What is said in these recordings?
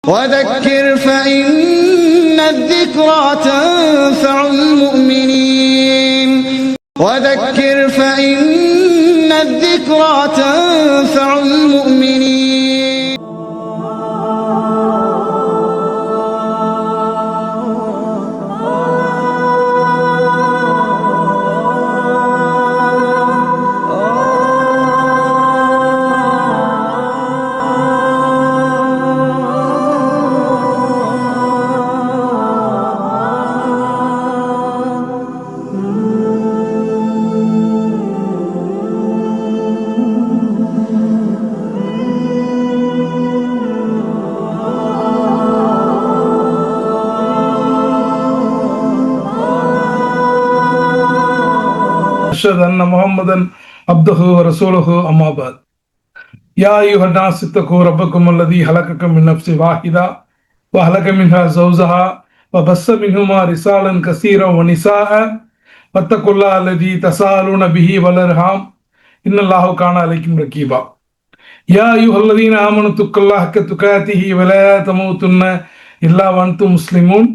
وذكر فإن الذكرى تنفع المؤمنين وذكر فإن الذكرى تنفع المؤمنين أشهد أن محمدا عبده ورسوله أما بعد يا أيها الناس اتقوا ربكم الذي خلقكم من نفس واحدة وخلق منها زوجها وبث منهما رجالا كثيرا ونساء واتقوا الله الذي تساءلون به والأرحام إن الله كان عليكم رقيبا يا أيها الذين آمنوا اتقوا الله حق تقاته ولا تموتن إلا وأنتم مسلمون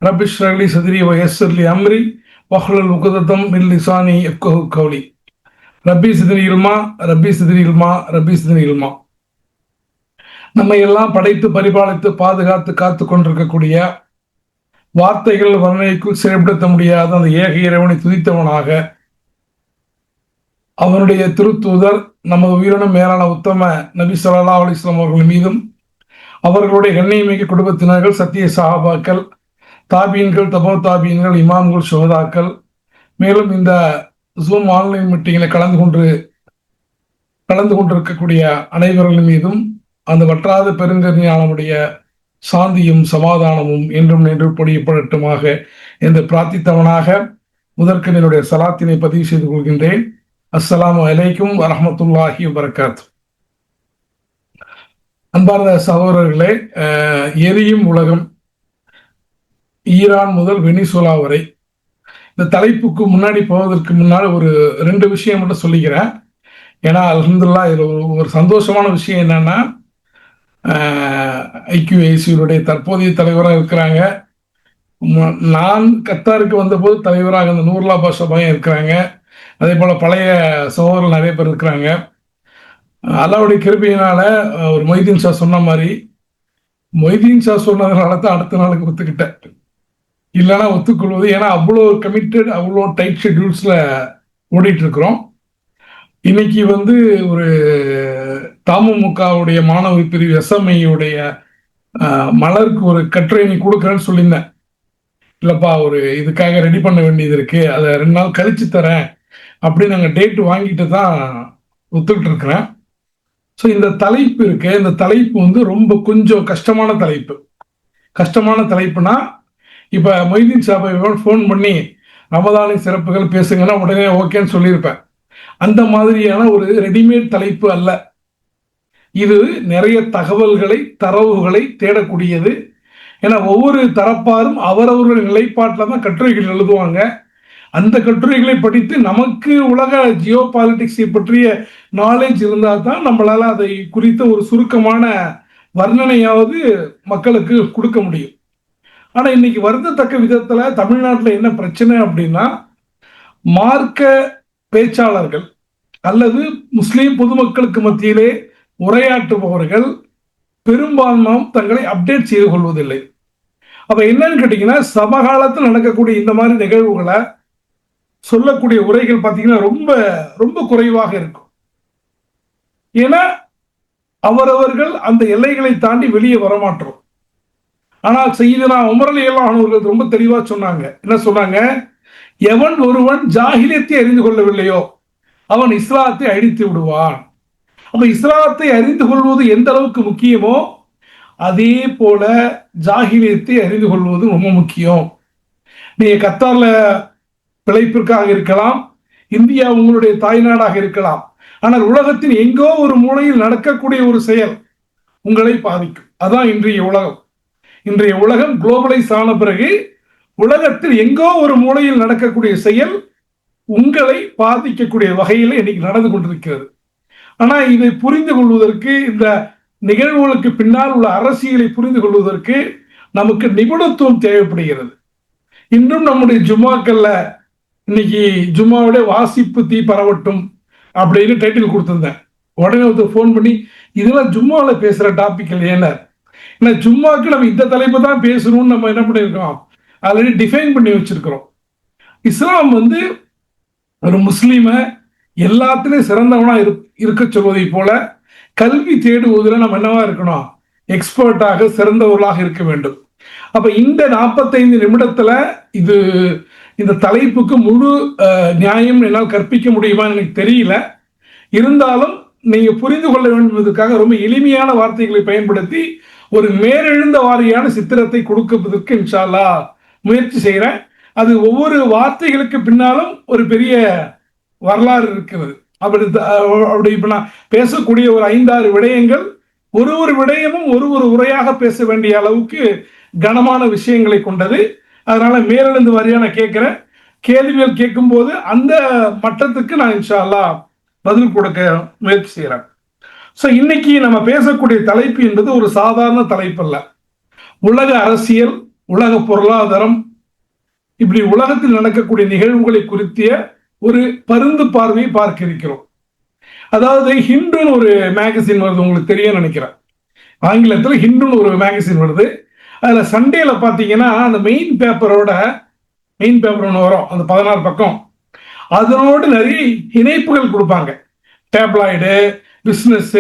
رب اشرح لي صدري ويسر لي أمري واحلل عقدة من لساني يفقهوا قولي ரப்பி சிதனி இல்மா ரப்பி சிதனி இல்மா ரப்பி சிதனி இல்மா. நம்ம எல்லாம் படைத்து பரிபாலித்து பாதுகாத்து காத்து கொண்டிருக்கக்கூடிய வார்த்தைகள் வர்ணனைக்குள் செயல்படுத்த முடியாத அந்த ஏக இறைவனை துதித்தவனாக அவனுடைய திருத்தூதர் நமது உயிரினும் மேலான உத்தம நபி ஸல்லல்லாஹு அலைஹி வஸல்லம் அவர்கள் மீதும் அவர்களுடைய கண்ணியமிக்க குடும்பத்தினர்கள் சத்திய சஹாபாக்கள் தாபீன்கள் தபோ தாபீன்கள் இமாம்கள் சுஹதாக்கள் மேலும் இந்த ஜூம் ஆன்லைன் மீட்டிங்கில் கலந்து கொண்டிருக்கக்கூடிய அனைவர்கள் மீதும் அந்த வற்றாத பெருங்கருணையாளனுடைய சாந்தியும் சமாதானமும் என்றும் நின்று பொழியப்படட்டுமாக என்று பிரார்த்தித்தவனாக முதற்கு என்னுடைய சலாத்தினை பதிவு செய்து கொள்கின்றேன். அஸ்ஸலாமு அலைக்கும் வரஹ்மத்துல்லாஹி வபரகாத்து. அன்பார்ந்த சகோதரர்களே, எரியும் உலகம் ஈரான் முதல் வெனிசுலா வரை இந்த தலைப்புக்கு முன்னாடி போவதற்கு முன்னால் ஒரு 2 விஷயம் மட்டும் சொல்லிக்கிறேன். ஏன்னா அல்ஹம்துலில்லாஹ் இதில் ஒரு சந்தோஷமான விஷயம் என்னன்னா, ஐக்யூஏசியுடைய தற்போதைய தலைவராக இருக்கிறாங்க. நான் கத்தாருக்கு வந்தபோது தலைவராக அந்த நூர்லா பாஷா பையன் இருக்கிறாங்க. அதே போல் பழைய சகோதரர்கள் நிறைய பேர் இருக்கிறாங்க. அல்லாஹ்வுடைய கிருபையினால ஒரு மொய்தீன் ஷா சொன்ன மாதிரி மொய்தீன் ஷா சொன்னதுனால தான் அடுத்த நாளுக்கு ஒத்துக்கிட்டேன், இல்லைன்னா ஒத்துக்கொள்வது. ஏன்னா அவ்வளோ கமிட்டட், அவ்வளோ டைட் ஷெட்யூல்ஸில் ஓடிட்டு இருக்கிறோம். இன்னைக்கு ஒரு தமுமுகவுடைய மாணவ பிரிவு எஸ்எம்ஐயுடைய மலருக்கு ஒரு கட்டுரை நீ கொடுக்குறேன்னு சொல்லியிருந்தேன். இல்லைப்பா, இதுக்காக ரெடி பண்ண வேண்டியது இருக்கு, அதை 2 நாள் கழிச்சு தரேன் அப்படின்னு நாங்கள் டேட்டு வாங்கிட்டு தான் ஒத்துக்கிட்டு இருக்கிறேன். ஸோ இந்த தலைப்பு இருக்கு, இந்த தலைப்பு ரொம்ப கொஞ்சம் கஷ்டமான தலைப்பு. கஷ்டமான தலைப்புனா, இப்போ மொய்தீன் சாபை ஃபோன் பண்ணி ரமதானின் சிறப்புகள் பேசுங்கன்னா உடனே ஓகேன்னு சொல்லியிருப்பேன். அந்த மாதிரியான ஒரு ரெடிமேட் தலைப்பு அல்ல இது. நிறைய தகவல்களை தரவுகளை தேடக்கூடியது. ஏன்னா ஒவ்வொரு தரப்பாரும் அவரவர்கள் நிலைப்பாட்டில் தான் கட்டுரைகள் எழுதுவாங்க. அந்த கட்டுரைகளை படித்து நமக்கு உலக ஜியோ பாலிட்டிக்ஸை பற்றிய நாலேஜ் இருந்தால் தான் நம்மளால அதை குறித்த ஒரு சுருக்கமான வர்ணனையாவது மக்களுக்கு கொடுக்க முடியும். ஆனால் இன்னைக்கு வருந்தத்தக்க விதத்தில் தமிழ்நாட்டில் என்ன பிரச்சனை அப்படின்னா, மார்க்க பேச்சாளர்கள் அல்லது முஸ்லீம் பொதுமக்களுக்கு மத்தியிலே உரையாற்றுபவர்கள் பெரும்பான்மையும் தங்களை அப்டேட் செய்து கொள்வதில்லை. அப்ப என்னன்னு கேட்டீங்கன்னா, சமகாலத்தில் நடக்கக்கூடிய இந்த மாதிரி நிகழ்வுகளை சொல்லக்கூடிய உரைகள் பார்த்தீங்கன்னா ரொம்ப ரொம்ப குறைவாக இருக்கும். ஏன்னா அவரவர்கள் அந்த எல்லைகளை தாண்டி வெளியே வரமாட்டோம். ஆனால் செய்தனா உமர் ரலியல்லாஹு அன்ஹு அவர்கள் ரொம்ப தெளிவா சொன்னாங்க. என்ன சொன்னாங்க? எவன் ஒருவன் ஜாஹிலியத்தை அறிந்து கொள்ளவில்லையோ அவன் இஸ்லாத்தை அழித்து விடுவான். அப்ப இஸ்லாத்தை அறிந்து கொள்வது எந்த அளவுக்கு முக்கியமோ அதே போல ஜாஹிலியத்தை அறிந்து கொள்வது ரொம்ப முக்கியம். நீங்க கத்தார்ல பிழைப்பிற்காக இருக்கலாம், இந்தியா உங்களுடைய தாய்நாடாக இருக்கலாம். ஆனால் உலகத்தின் எங்கோ ஒரு மூலையில் நடக்கக்கூடிய ஒரு செயல் உங்களை பாதிக்கும். அதான் இன்றைய உலகம். இன்றைய உலகம் குளோபலைஸ் ஆன பிறகு உலகத்தில் எங்கோ ஒரு மூலையில் நடக்கக்கூடிய செயல் உங்களை பாதிக்கக்கூடிய வகையில் இன்னைக்கு நடந்து கொண்டிருக்கிறது. ஆனா இதை புரிந்து கொள்வதற்கு இந்த நிகழ்வுகளுக்கு பின்னால் உள்ள அரசியலை புரிந்து கொள்வதற்கு நமக்கு நிபுணத்துவம் தேவைப்படுகிறது. இன்றும் நம்முடைய ஜும்மாக்கள்ல இன்னைக்கு ஜும்மாவுடைய வாசிப்பு தீ பரவட்டும் அப்படின்னு டைட்டில் கொடுத்திருந்தேன். உடனே ஒருத்தர் ஃபோன் பண்ணி இதெல்லாம் ஜும்மாவில் பேசுற டாபிக் இல்லையா, ஏன்னா ஜும்மாவுக்கு நம்ம இந்த தலைப்பு தான் பேசணும்னு நம்ம என்ன பண்ணியிருக்கோம், ஆல்ரெடி டிஃபைன் பண்ணி வச்சிருக்கிறோம். இஸ்லாம் வந்து ஒரு முஸ்லீம எல்லாத்திலையும் சிறந்தவனா இருக்க சொல்வதை போல கல்வி தேடுவதில் நம்ம என்னவா இருக்கணும், எக்ஸ்பர்ட்டாக சிறந்தவர்களாக இருக்க வேண்டும். அப்ப இந்த 45 நிமிடத்துல இந்த தலைப்புக்கு முழு நியாயம் என்னால் கற்பிக்க முடியுமான்னு எனக்கு தெரியல. இருந்தாலும் நீங்க புரிந்து கொள்ள வேண்டும் என்பதற்காக ரொம்ப எளிமையான வார்த்தைகளை பயன்படுத்தி ஒரு மேலெழுந்த வாரியான சித்திரத்தை கொடுப்பதற்கு இன்ஷா அல்லாஹ் முயற்சி செய்கிறேன். அது ஒவ்வொரு வார்த்தைகளுக்கு பின்னாலும் ஒரு பெரிய வரலாறு இருக்கிறது. அப்படி இப்ப நான் பேசக்கூடிய ஒரு 5-6 விடயங்கள், ஒரு விடயமும் ஒரு உரையாக பேச வேண்டிய அளவுக்கு கனமான விஷயங்களை கொண்டது. அதனால மேலெழுந்து வாரியான கேட்கிறேன். கேள்விகள் கேட்கும் போது அந்த மட்டத்துக்கு நான் இன்ஷா அல்லாஹ் பதில் கொடுக்க முயற்சி செய்கிறேன். ஸோ இன்னைக்கு நம்ம பேசக்கூடிய தலைப்பு என்பது ஒரு சாதாரண தலைப்பு அல்ல. உலக அரசியல், உலக பொருளாதாரம், இப்படி உலகத்தில் நடக்கக்கூடிய நிகழ்வுகளை குறித்திய ஒரு பருந்து பார்வையை பார்க்க இருக்கிறோம். அதாவது ஹிந்துன்னு ஒரு மேகசின் வருது, உங்களுக்கு தெரியும் நினைக்கிறேன். ஆங்கிலத்தில் ஹிந்துன்னு ஒரு மேகசின் வருது. அதுல சண்டேல பாத்தீங்கன்னா அந்த மெயின் பேப்பர் ஒன்று வரும், அந்த 16 பக்கம். அதனோடு நிறைய இணைப்புகள் கொடுப்பாங்க. டேப்லாய்டு, பிசினஸ்,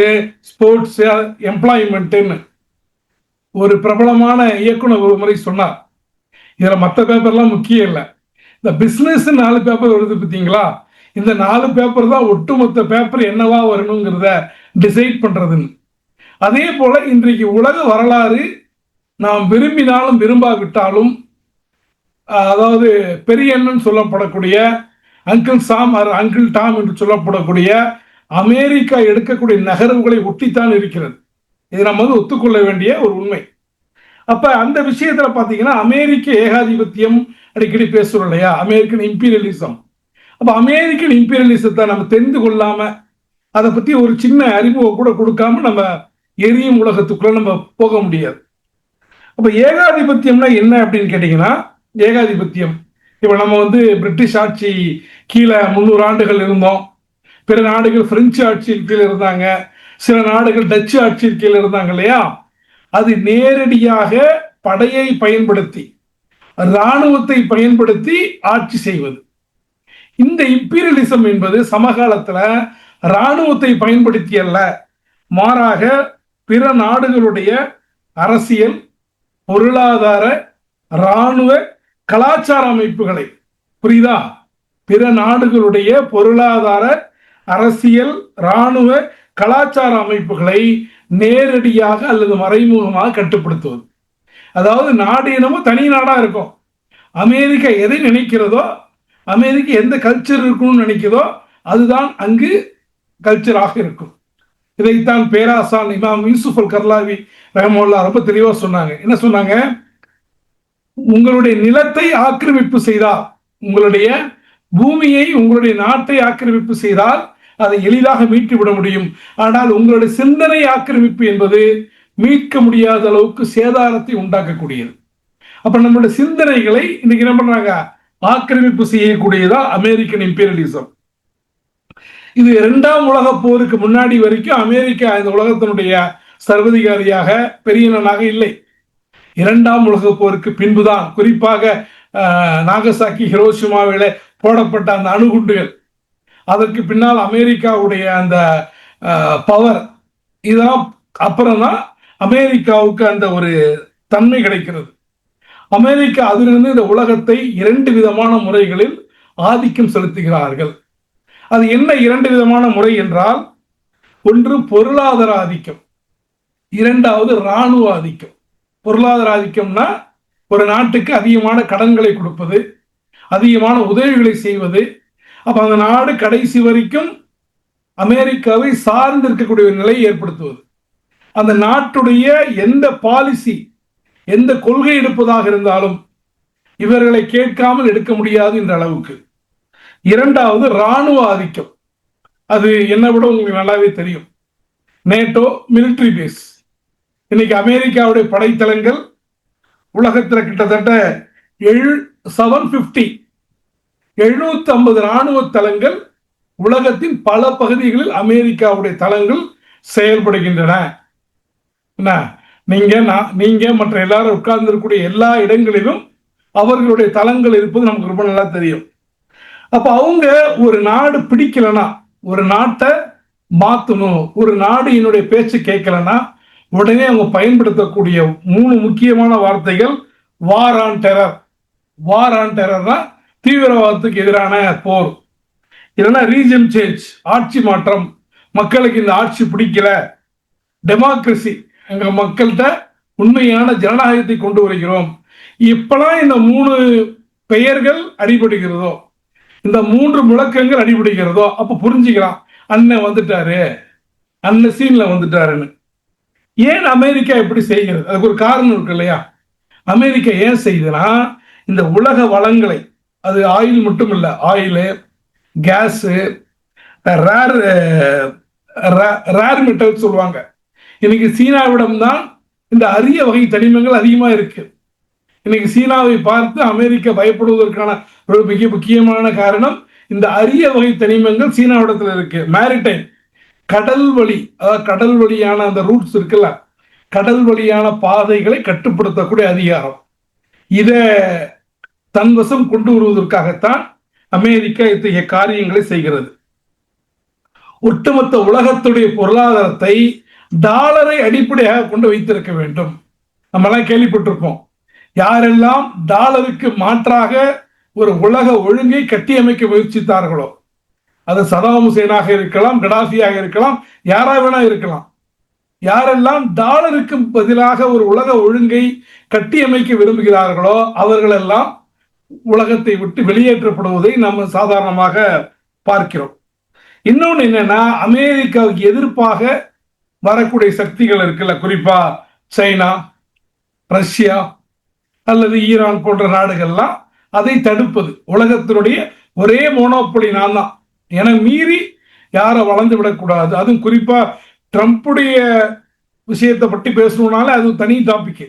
ஸ்போர்ட்ஸ், எம்ப்ளாய்மெண்ட்னு ஒரு பிரபலமான இயக்குனர் ஒரு முறை சொன்னார். இதுல மற்ற பேப்பர்லாம் முக்கியம் இல்லை, இந்த பிசினஸ் 4 பேப்பர் வருது பார்த்தீங்களா, இந்த 4 பேப்பர் தான் ஒட்டுமொத்த பேப்பர் என்னவா வரணுங்கிறத டிசைட் பண்றதுன்னு. அதே போல இன்றைக்கு உலக வரலாறு நாம் விரும்பினாலும் விரும்பாவிட்டாலும், அதாவது பெரிய அண்ணன் சொல்லப்படக்கூடிய அங்கிள் சாம் அங்கிள் டாம் என்று சொல்லப்படக்கூடிய அமெரிக்கா எடுக்கக்கூடிய நகர்வுகளை ஒட்டித்தான் இருக்கிறது. இதை நம்ம வந்து ஒத்துக்கொள்ள வேண்டிய ஒரு உண்மை. அப்ப அந்த விஷயத்துல பாத்தீங்கன்னா அமெரிக்க ஏகாதிபத்தியம் அடிக்கடி பேசுறோம் இல்லையா, அமெரிக்கன் இம்பீரியலிசம். அப்ப அமெரிக்கன் இம்பீரியலிசத்தை நம்ம தெரிந்து கொள்ளாம, அதை பத்தி ஒரு சின்ன அறிமுகம் கூட கொடுக்காம நம்ம எரியும் உலகத்துக்குள்ள நம்ம போக முடியாது. அப்ப ஏகாதிபத்தியம்னா என்ன அப்படின்னு கேட்டீங்கன்னா, ஏகாதிபத்தியம் இப்ப நம்ம வந்து பிரிட்டிஷ் ஆட்சி கீழே 300 ஆண்டுகள் இருந்தோம். பிற நாடுகள் பிரெஞ்சு ஆட்சியின் கீழே இருந்தாங்க, சில நாடுகள் டச்சு ஆட்சியின் கீழே இருந்தாங்க இல்லையா. அது நேரடியாக படையை பயன்படுத்தி, இராணுவத்தை பயன்படுத்தி ஆட்சி செய்வது. இந்த இம்பீரியலிசம் என்பது சமகாலத்துல இராணுவத்தை பயன்படுத்தி அல்ல, மாறாக பிற நாடுகளுடைய அரசியல், பொருளாதார, இராணுவ, கலாச்சார அமைப்புகளை, புரியுதா, பிற நாடுகளுடைய பொருளாதார, அரசியல், இராணுவ, கலாச்சார அமைப்புகளை நேரடியாக அல்லது மறைமுகமாக கட்டுப்படுத்துவது. அதாவது நாடு என்னமோ தனி நாடா இருக்கும். அமெரிக்கா எதை நினைக்கிறதோ, அமெரிக்கா எந்த கல்ச்சர் இருக்கணும்னு நினைக்கிறதோ அதுதான் அங்கு கல்ச்சராக இருக்கும். இதைத்தான் பேராசான் இமாம் யூசுப் அல் கர்லாவி ரஹ்மத்துல்லாஹ் ரொம்ப தெளிவா சொன்னாங்க. என்ன சொன்னாங்க, உங்களுடைய நிலத்தை ஆக்கிரமிப்பு செய்தால், உங்களுடைய பூமியை, உங்களுடைய நாட்டை ஆக்கிரமிப்பு செய்தால் அதை எளிதாக மீட்டு விட முடியும். ஆனால் உங்களுடைய சிந்தனை ஆக்கிரமிப்பு என்பது மீட்க முடியாத அளவுக்கு சேதாரத்தை உண்டாக்கக்கூடியது. அப்ப நம்மளுடைய சிந்தனைகளை இன்னைக்கு என்ன பண்றாங்க, ஆக்கிரமிப்பு செய்யக்கூடியதா அமெரிக்கன் இம்பீரியலிசம். இது 2ஆம் உலக போருக்கு முன்னாடி வரைக்கும் அமெரிக்கா இந்த உலகத்தினுடைய சர்வதிகாரியாக பெரியனாக இல்லை. 2ஆம் உலக போருக்கு பின்புதான், குறிப்பாக நாகசாக்கி ஹிரோஷிமாவில போடப்பட்ட அந்த அணுகுண்டுகள், அதற்கு பின்னால் அமெரிக்காவுடைய அந்த பவர், இதெல்லாம் அப்புறம் தான் அமெரிக்காவுக்கு அந்த ஒரு தன்மை கிடைக்கிறது. அமெரிக்கா அதிலிருந்து இந்த உலகத்தை 2 விதமான முறைகளில் ஆதிக்கம் செலுத்துகிறார்கள். அது என்ன 2 விதமான முறை என்றால், ஒன்று பொருளாதார ஆதிக்கம், 2வது இராணுவ ஆதிக்கம். பொருளாதார ஆதிக்கம்னா ஒரு நாட்டுக்கு அதிகமான கடன்களை கொடுப்பது, அதிகமான உதவிகளை செய்வது. அப்ப அந்த நாடு கடைசி வரைக்கும் அமெரிக்காவை சார்ந்து இருக்கக்கூடிய ஒரு நிலையை ஏற்படுத்துவது. அந்த நாட்டுடைய எந்த பாலிசி, எந்த கொள்கை எடுப்பதாக இருந்தாலும் இவர்களை கேட்காமல் எடுக்க முடியாது என்ற அளவுக்கு. 2வது இராணுவ ஆதிக்கம். அது என்ன விட உங்களுக்கு நல்லாவே தெரியும். நேட்டோ மிலிட்டரி பேஸ், இன்னைக்கு அமெரிக்காவுடைய படைத்தளங்கள் உலகத்தில் கிட்டத்தட்ட 750 ராணுவ தளங்கள் உலகத்தின் பல பகுதிகளில் அமெரிக்காவுடைய தளங்கள் செயல்படுகின்றன. நீங்க மற்ற எல்லாரும் உட்கார்ந்து இருக்கக்கூடிய எல்லா இடங்களிலும் அவர்களுடைய தளங்கள் இருப்பது நமக்கு ரொம்ப நல்லா தெரியும். அப்ப அவங்க ஒரு நாடு பிடிக்கலனா, ஒரு நாட்டை மாத்தணும், ஒரு நாடு என்னுடைய பேச்சு கேட்கலன்னா உடனே அவங்க பயன்படுத்தக்கூடிய 3 முக்கியமான வார்த்தைகள் war on terror. War on டெரர்னா தீவிரவாதத்துக்கு எதிரான போர், இல்லைன்னா ரீஜன் சேஞ்ச், ஆட்சி மாற்றம், மக்களுக்கு இந்த ஆட்சி பிடிக்கல, டெமோக்ரஸி, எங்க மக்கள்கிட்ட உண்மையான ஜனநாயகத்தை கொண்டு வருகிறோம். இப்பெல்லாம் இந்த 3 பெயர்கள் அடிபடுகிறதோ, இந்த 3 முழக்கங்கள் அடிபடுகிறதோ, அப்ப புரிஞ்சுக்கலாம் அண்ணன் வந்துட்டாரு, அண்ணன் சீன்ல வந்துட்டாருன்னு. ஏன் அமெரிக்கா எப்படி செய்கிறது? அதுக்கு ஒரு காரணம் இருக்கு இல்லையா? அமெரிக்கா ஏன் செய்யுதுன்னா, இந்த உலக வளங்களை, அது ஆயில் மட்டும் இல்லை, ஆயிலு, கேஸு, ரேர் மெட்டல் சொல்லுவாங்க. இன்னைக்கு சீனாவிடம் தான் இந்த அரிய வகை தனிமங்கள் அதிகமா இருக்கு. இன்னைக்கு சீனாவை பார்த்து அமெரிக்கா பயப்படுவதற்கான ஒரு மிக முக்கியமான காரணம் இந்த அரிய வகை தனிமங்கள் சீனாவிடத்தில் இருக்கு. மேரிடைம், கடல் வழி, அதாவது கடல் வழியான அந்த ரூட்ஸ் இருக்குல்ல, கடல் வழியான பாதைகளை கட்டுப்படுத்தக்கூடிய அதிகாரம், இத தன்வசம் கொண்டு வருவதற்காகத்தான் அமெரிக்கா இத்தகைய காரியங்களை செய்கிறது. ஒட்டுமொத்த உலகத்துடைய பொருளாதாரத்தை டாலரை அடிப்படையாக கொண்டு வைத்திருக்க வேண்டும். நம்மளாம் கேள்விப்பட்டிருப்போம், யாரெல்லாம் டாலருக்கு மாற்றாக ஒரு உலக ஒழுங்கை கட்டியமைக்க முயற்சித்தார்களோ, அது சதாம் ஹுசேனாக இருக்கலாம், கடாஃபியாக இருக்கலாம், யாரா வேணா இருக்கலாம், யாரெல்லாம் டாலருக்கு பதிலாக ஒரு உலக ஒழுங்கை கட்டியமைக்க விரும்புகிறார்களோ அவர்களெல்லாம் உலகத்தை விட்டு வெளியேற்றப்படுவதை நம்ம சாதாரணமாக பார்க்கிறோம். இன்னொன்று என்னன்னா, அமெரிக்காவுக்கு எதிர்ப்பாக வரக்கூடிய சக்திகள் இருக்குல்ல, குறிப்பா சைனா, ரஷ்யா அல்லது ஈரான் போன்ற நாடுகள்லாம் அதை தடுப்பது. உலகத்தினுடைய ஒரே மோனோபொலி நான் தான், என மீறி யாரை வளர்ந்து விடக்கூடாது. அதுவும் குறிப்பா ட்ரம்ப்புடைய விஷயத்தை பற்றி பேசணும்னால அது தனி டாபிக்.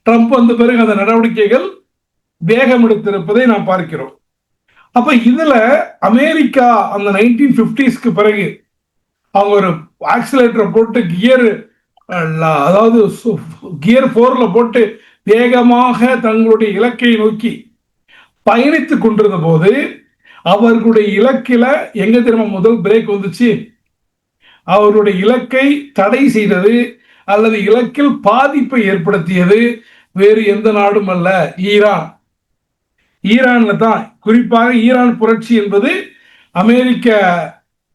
ட்ரம்ப் வந்த பிறகு அந்த நடவடிக்கைகள் வேகம் எடுத்திருப்பதை நாம் பார்க்கிறோம். அப்ப இதுல அமெரிக்கா அந்த 1950ஸ்க்கு பிறகு அவங்க ஒரு ஆக்சிலேட்டரை போட்டு கியர் 4ல போட்டு வேகமாக தங்களுடைய இலக்கை நோக்கி பயணித்துக் கொண்டிருந்த போது அவர்களுடைய இலக்கில எங்க தெரியுமா முதல் பிரேக் வந்துச்சு? அவருடைய இலக்கை தடை செய்தது அல்லது இலக்கில் பாதிப்பை ஏற்படுத்தியது வேறு எந்த நாடும் அல்ல, ஈரான். ஈரான்ல தான். குறிப்பாக ஈரான் புரட்சி என்பது அமெரிக்க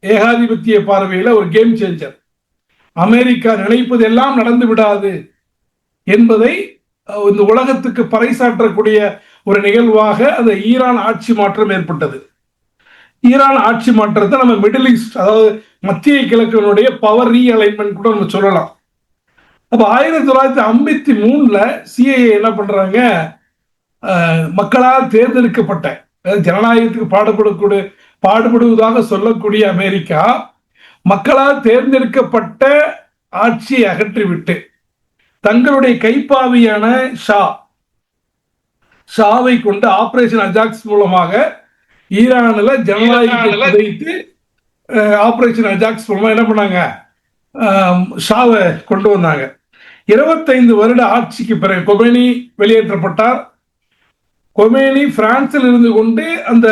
ஏகாதிபத்திய பார்வையில் ஒரு கேம் சேஞ்சர். அமெரிக்கா நினைப்பது எல்லாம் நடந்து விடாது என்பதை இந்த உலகத்துக்கு பறைசாற்றக்கூடிய ஒரு நிகழ்வாக அந்த ஈரான் ஆட்சி மாற்றம் ஏற்பட்டது. ஈரான் ஆட்சி மாற்றத்தை நம்ம மிடில் ஈஸ்ட், அதாவது மத்திய கிழக்கினுடைய பவர் ரீஅலைன்மெண்ட் கூட நம்ம சொல்லலாம். அப்ப 1953ல சிஐஏ என்ன பண்றாங்க, மக்களால் தேர்ந்தெடுக்கப்பட்ட, ஜனநாயகத்துக்கு பாடுபடுவதாக சொல்லக்கூடிய அமெரிக்கா மக்களால் தேர்ந்தெடுக்கப்பட்ட ஆட்சியை அகற்றிவிட்டு தங்களுடைய கைப்பாவியான ஷாவை கொண்டு ஆபரேஷன் அஜாக்ஸ் மூலமாக ஈரானில் ஜனநாயகத்தை வைத்து ஆபரேஷன் அஜாக்ஸ் மூலமா என்ன பண்ணாங்க, ஷாவை கொண்டு வந்தாங்க. 25 வருட ஆட்சிக்கு பிறகு கொமேனி வெளியேற்றப்பட்டார். கொமேனி பிரான்சில் இருந்து கொண்டு அந்த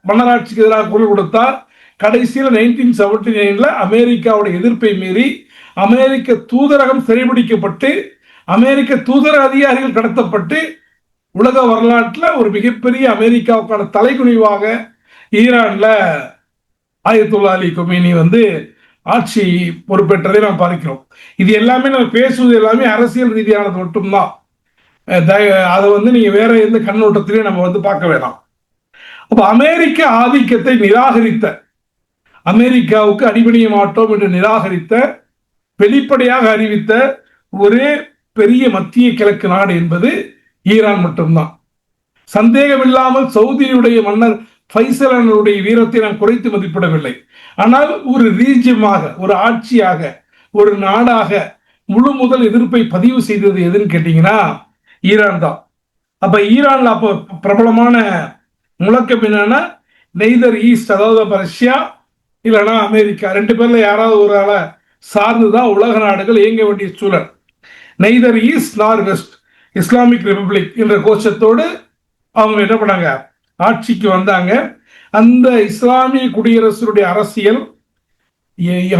மன்னராட்சிக்கு எதிராக குரல் கொடுத்தார். கடைசியில் 1979ல அமெரிக்காவுடைய எதிர்ப்பை மீறி அமெரிக்க தூதரகம் சிறைபிடிக்கப்பட்டு அமெரிக்க தூதர அதிகாரிகள் கடத்தப்பட்டு உலக வரலாற்றில் ஒரு மிகப்பெரிய அமெரிக்காவுக்கான தலைகுனிவாக ஈரான்ல ஆயத்துல்லா அலி கொமேனி ஆட்சி பொறுப்பேற்றதை நாம் பார்க்கிறோம். இது எல்லாமே நம்ம பேசுவது எல்லாமே அரசியல் ரீதியானது மட்டும்தான். அதை நீங்க வேற எந்த கண்ணோட்டத்திலையும் நம்ம பார்க்க வேணாம். அப்ப அமெரிக்க ஆதிக்கத்தை நிராகரித்த, அமெரிக்காவுக்கு அடிபணிய மாட்டோம் என்று நிராகரித்த, வெளிப்படையாக அறிவித்த ஒரே பெரிய மத்திய கிழக்கு நாடு என்பது ஈரான் மட்டும்தான். சந்தேகமில்லாமல் சவுதியுடைய மன்னர் ஃபைசலுடைய வீரத்தை நாம் குறைத்து மதிப்பிடவில்லை. ஆனால் ஒரு ரீஜியமாக, ஒரு ஆட்சியாக, ஒரு நாடாக முழு முதல் எதிர்ப்பை பதிவு செய்தது எதுன்னு கேட்டீங்கன்னா ஈரான் தான். அப்ப ஈரான்ல அப்போ பிரபலமான முழக்கம் என்னன்னா நெய்தர் ஈஸ்ட், அதாவது ரஷ்யா இல்லைன்னா அமெரிக்கா, ரெண்டு பேர்ல யாராவது ஒரு ஆளை சார்ந்துதான் உலக நாடுகள் இயங்க வேண்டிய சூழல். நெய்தர் ஈஸ்ட் நார் வெஸ்ட், இஸ்லாமிக் ரிபப்ளிக் என்ற கோஷத்தோடு அவங்க என்ன பண்ணாங்க, ஆட்சிக்கு வந்தாங்க. அந்த இஸ்லாமிய குடியரசுடைய அரசியல்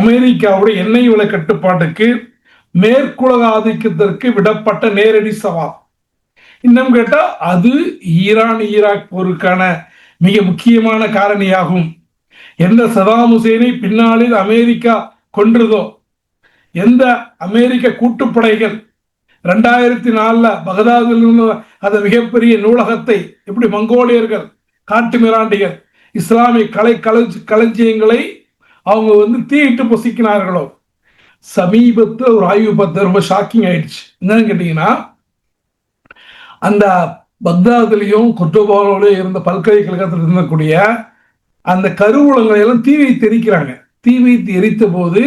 அமெரிக்காவுடைய எண்ணெய் விலை கட்டுப்பாட்டுக்கு, மேற்குலக ஆதிக்கத்திற்கு விடப்பட்ட நேரடி சவால். இன்னும் கேட்டா அது ஈரான் ஈராக் போருக்கான மிக முக்கியமான காரணியாகும். எந்த சதாம் ஹுசேனை பின்னாளில் அமெரிக்கா கொன்றதோ, எந்த அமெரிக்க கூட்டுப்படைகள் 2004 பகதாதில் இருந்த அந்த மிகப்பெரிய நூலகத்தை எப்படி மங்கோலியர்கள், காட்டு மிராண்டிகள் இஸ்லாமிய களஞ்சியங்களை அவங்க தீயிட்டு பொசிக்கினார்களோ, சமீபத்தில் ஒரு ஆய்வு பார்த்து ரொம்ப ஷாக்கிங் ஆயிடுச்சு. என்னன்னு கேட்டீங்கன்னா, அந்த பக்தாதுலையும் கொட்டோபாவிலையும் இருந்த பல்கலைக்கழகத்தில் இருந்தக்கூடிய அந்த கருவூலங்களை எல்லாம் தீ வைத்து எரிக்கிறாங்க. தீ வைத்து எரித்த போது,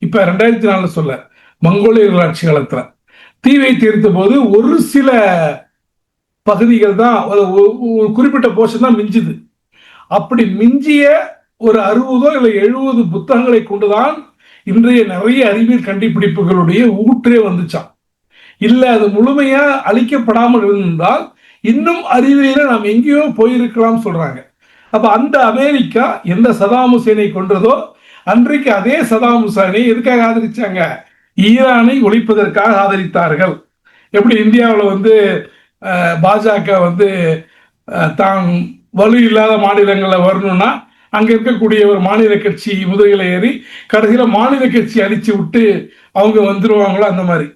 இப்ப 2004 சொல்ல, மங்கோலியர்கள் ஆட்சி காலத்துல தீ வைத்து எரித்த போது ஒரு சில பகுதிகள் தான், ஒரு குறிப்பிட்ட போர்ஷன் தான் மிஞ்சுது. அப்படி மிஞ்சிய ஒரு 60 இல்லை 70 புத்தகங்களை கொண்டுதான் இன்றைய நிறைய அறிவியல் கண்டுபிடிப்புகளுடைய ஊற்றே வந்துச்சான். இல்ல அது முழுமையா அழிக்கப்படாமல் இருந்தால் இன்னும் அறிவியல நாம் எங்கேயோ போயிருக்கலாம் சொல்றாங்க. அப்ப அந்த அமெரிக்கா எந்த சதாம் ஹுசேனை கொன்றதோ அன்றைக்கு அதே சதாம் ஹுசேனை எதுக்காக ஆதரிச்சாங்க, ஈரானை ஒழிப்பதற்காக ஆதரித்தார்கள். எப்படி இந்தியாவில் பாஜக தான் வலு இல்லாத மாநிலங்களில் வரணும்னா அங்க இருக்கக்கூடிய ஒரு மாநில கட்சி முதுகில ஏறி கடைசியில மாநில கட்சி அடிச்சு விட்டு அவங்க வந்துருவாங்களோ அந்த மாதிரி.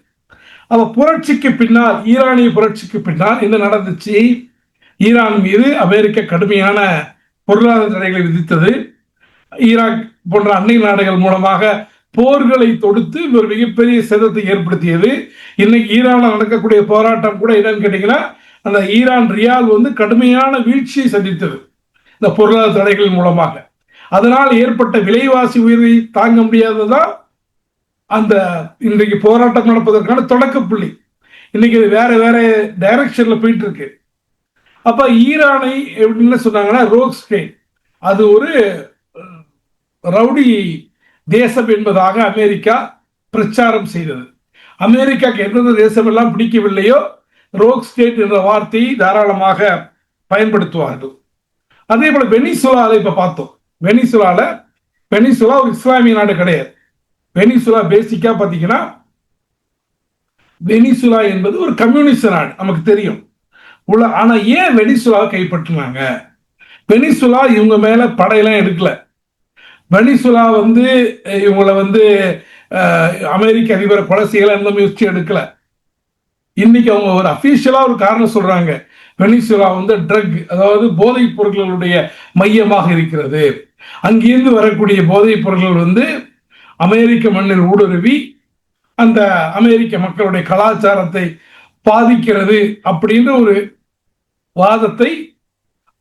அப்ப புரட்சிக்கு பின்னால், ஈரானிய புரட்சிக்கு பின்னால் என்ன நடந்துச்சு, ஈரான் மீது அமெரிக்கா கடுமையான பொருளாதார தடைகளை விதித்தது. ஈராக் போன்ற அண்டை நாடுகள் மூலமாக போர்களை தொடுத்து ஒரு மிகப்பெரிய சேதத்தை ஏற்படுத்தியது. இன்னைக்கு ஈரானில் நடக்கக்கூடிய போராட்டம் கூட என்னன்னு கேட்டீங்கன்னா, அந்த ஈரான் ரியால் கடுமையான வீழ்ச்சியை சந்தித்தது இந்த பொருளாதார தடைகள் மூலமாக. அதனால் ஏற்பட்ட விலைவாசி உயர்வை தாங்க முடியாததான் அந்த இன்றைக்கு போராட்டம் நடப்பதற்கான தொடக்க புள்ளி. இன்னைக்கு வேற வேற டைரக்ஷன்ல போயிட்டு இருக்கு. அப்ப ஈரானை என்ன சொன்னாங்கன்னா, ரோக் ஸ்டேட், அது ஒரு ரவுடி தேசம் என்பதாக அமெரிக்கா பிரச்சாரம் செய்தது. அமெரிக்காக்கு எந்தெந்த தேசம் எல்லாம் பிடிக்கவில்லையோ ரோக் ஸ்டேட் என்ற வார்த்தையை தாராளமாக பயன்படுத்துவார்கள். அதே போல வெனிசுலால இப்ப பார்த்தோம். வெனிசுலா ஒரு இஸ்லாமிய நாடு கிடையாது. வெனிசுலா பேசிக்கா பாத்தீங்கன்னா, வெனிசுலா என்பது ஒரு கம்யூனிஸ்ட் நாடு, நமக்கு தெரியும். ஆனா ஏன் வெனிசுலாவை கைப்பற்றினாங்க? வெனிசுலா இவங்க மேல படையெல்லாம் எடுக்கல. வெனிசுலா இவங்களை அமெரிக்க அதிபரை கொலை செய்யல, எந்த முயற்சி எடுக்கல. இன்னைக்கு அவங்க ஒரு அபிஷியலா ஒரு காரணம் சொல்றாங்க, வெனிசுலா ட்ரக், அதாவது போதைப் பொருட்களுடைய மையமாக இருக்கிறது. அங்கிருந்து வரக்கூடிய போதைப் பொருட்கள் அமெரிக்க மண்ணில் ஊடுருவி அந்த அமெரிக்க மக்களுடைய கலாச்சாரத்தை பாதிக்கிறது அப்படின்ற ஒரு வாதத்தை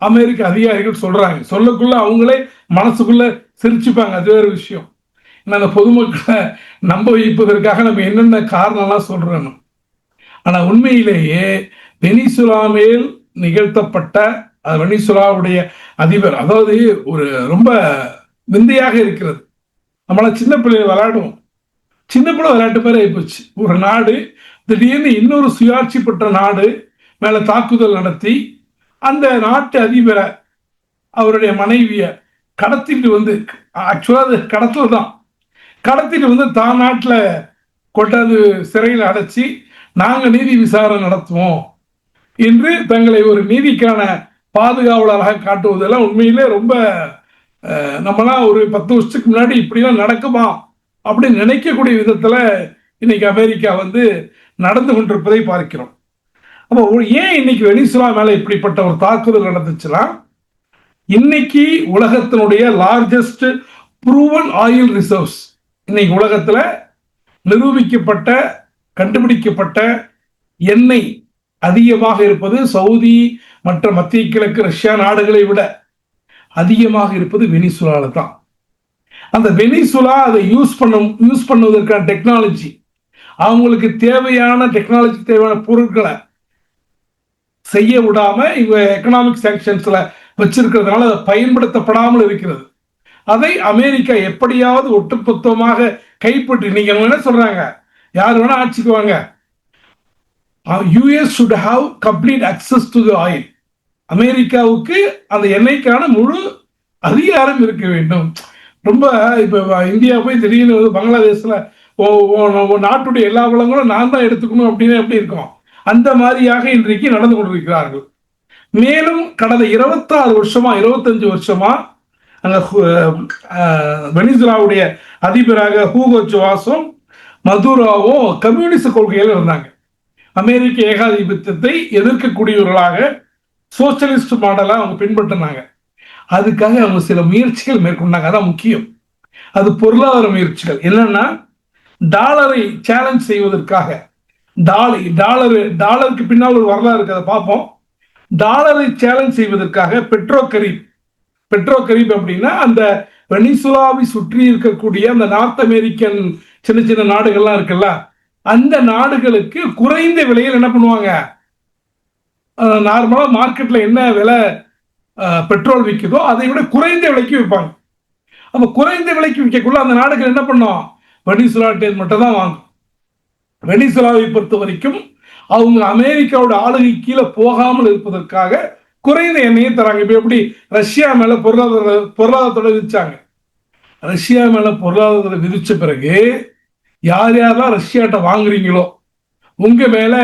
அமெரிக்க அதிகாரிகள் சொல்றாங்க. சொல்லக்குள்ள அவங்களே மனசுக்குள்ள சிரிச்சுப்பாங்க, அது வேற விஷயம். அந்த பொதுமக்களை நம்ப வைப்பதற்காக நம்ம என்னென்ன காரணம்லாம் சொல்றோம். ஆனா உண்மையிலேயே வெனிசுலா மேல் நிகழ்த்தப்பட்ட வெனிசுலாவுடைய அதிபர், அதாவது ஒரு ரொம்ப விந்தையாக இருக்கிறது. நம்மள சின்ன பிள்ளைகள் விளையாடுவோம், சின்ன பிள்ளை விளையாட்டு மாதிரி ஆயிப்போச்சு. ஒரு நாடு திடீர்னு இன்னொரு சுயாட்சி பெற்ற நாடு மேல தாக்குதல் நடத்தி அந்த நாட்டு அதிபரை, அவருடைய மனைவிய கடத்திட்டு ஆக்சுவலா அது கடத்தல் தான், கடத்திட்டு தான் நாட்டில் கொண்டாந்து சிறையில் அடைச்சி நாங்க நீதி விசாரணை நடத்துவோம் என்று தங்களை ஒரு நீதிக்கான பாதுகாவலராக காட்டுவதெல்லாம் உண்மையிலே ரொம்ப, நம்மளாம் ஒரு 10 வருஷத்துக்கு முன்னாடி இப்படிலாம் நடக்குமா அப்படின்னு நினைக்கக்கூடிய விதத்துல இன்னைக்கு அமெரிக்கா நடந்து கொண்டிருப்பதை பார்க்கிறோம். அப்போ ஏன் இன்னைக்கு வெனிசுலா மேல இப்படிப்பட்ட ஒரு தாக்குதல் நடந்துச்சுன்னா, இன்னைக்கு உலகத்தினுடைய லார்ஜஸ்ட் ப்ரூவன் ஆயில் ரிசர்வ்ஸ், இன்னைக்கு உலகத்துல நிரூபிக்கப்பட்ட கண்டுபிடிக்கப்பட்ட எண்ணெய் அதிகமாக இருப்பது சவுதி மற்ற மத்திய கிழக்கு ரஷ்யா நாடுகளை விட அதிகமாக இருப்பது வெனிசுலால தான். அந்த வெனிசுலா அதை யூஸ் பண்ணுவதற்கான டெக்னாலஜி, அவங்களுக்கு தேவையான டெக்னாலஜி தேவையான பொருட்களை செய்ய விடாம இவங்க எக்கனாமிக் சாங்ஷன்ஸ்ல வச்சிருக்கிறதுனால அதை பயன்படுத்தப்படாமல் இருக்கிறது. அதை அமெரிக்கா எப்படியாவது ஒட்டுமொத்தமாக கைப்பற்றி, நீங்க என்ன சொல்றாங்க, யார் வேணா ஆட்சிக்கு வாங்க, US should have complete access to the oil. அமெரிக்காவுக்கு அந்த எண்ணெய்க்கான முழு அதிகாரம் இருக்க வேண்டும். ரொம்ப இப்ப இந்தியா போய் திடீர்னு பங்களாதேஷ்ல நாட்டுடைய எல்லா வளங்களும் நான் தான் எடுத்துக்கணும் அப்படின்னு எப்படி இருக்கும், அந்த மாதிரியாக இன்றைக்கு நடந்து கொண்டிருக்கிறார்கள். மேலும் கடந்த 26 வருஷமா 25 வருஷமா அங்க வெனிசுலாவுடைய அதிபராக ஹூகோ சாவேஸும் மதுரோவும் கம்யூனிஸ்ட் கொள்கையில் இருந்தாங்க. அமெரிக்க ஏகாதிபத்தியத்தை எதிர்க்கக்கூடியவர்களாக சோசியலிஸ்ட் மாடலை அவங்க பின்பற்றினாங்க. அதுக்காக அவங்க சில முயற்சிகள் மேற்கொண்டாங்க. அதான் முக்கியம். அது பொருளாதார முயற்சிகள். என்னன்னா, டாலரை சேலஞ்ச் செய்வதற்காக, டாலருக்கு பின்னால் ஒரு வரலாறு இருக்கு, அதை பார்ப்போம். டாலரை சேலஞ்ச் செய்வதற்காக பெட்ரோ கரீப் அப்படின்னா அந்த வெனிசுலாவை சுற்றி இருக்கக்கூடிய அந்த நார்த் அமெரிக்கன் சின்ன சின்ன நாடுகள்லாம் இருக்குல்ல, அந்த நாடுகளுக்கு குறைந்த விலையில் என்ன பண்ணுவாங்க, நார்மலா மார்க்கெட்ல என்ன விலை பெட்ரோல் விற்குதோ அதை விட குறைந்த விலைக்கு விற்பாங்க. அப்ப குறைந்த விலைக்கு விற்கக்குள்ள அந்த நாடுகள் என்ன பண்ணும், வெனிசுலா மட்டும் தான் வாங்கும். வெனிசுலாவை பொறுத்த வரைக்கும் அவங்க அமெரிக்காவோட ஆளுகை கீழே போகாமல் இருப்பதற்காக குறைந்த எண்ணெயை தராங்க. இப்ப எப்படி ரஷ்யா மேல பொருளாதாரத்தோட விதிச்சாங்க. ரஷ்யா மேல பொருளாதாரத்தை விதிச்ச பிறகு யார் யாரெல்லாம் ரஷ்யாட்ட வாங்குறீங்களோ உங்க மேல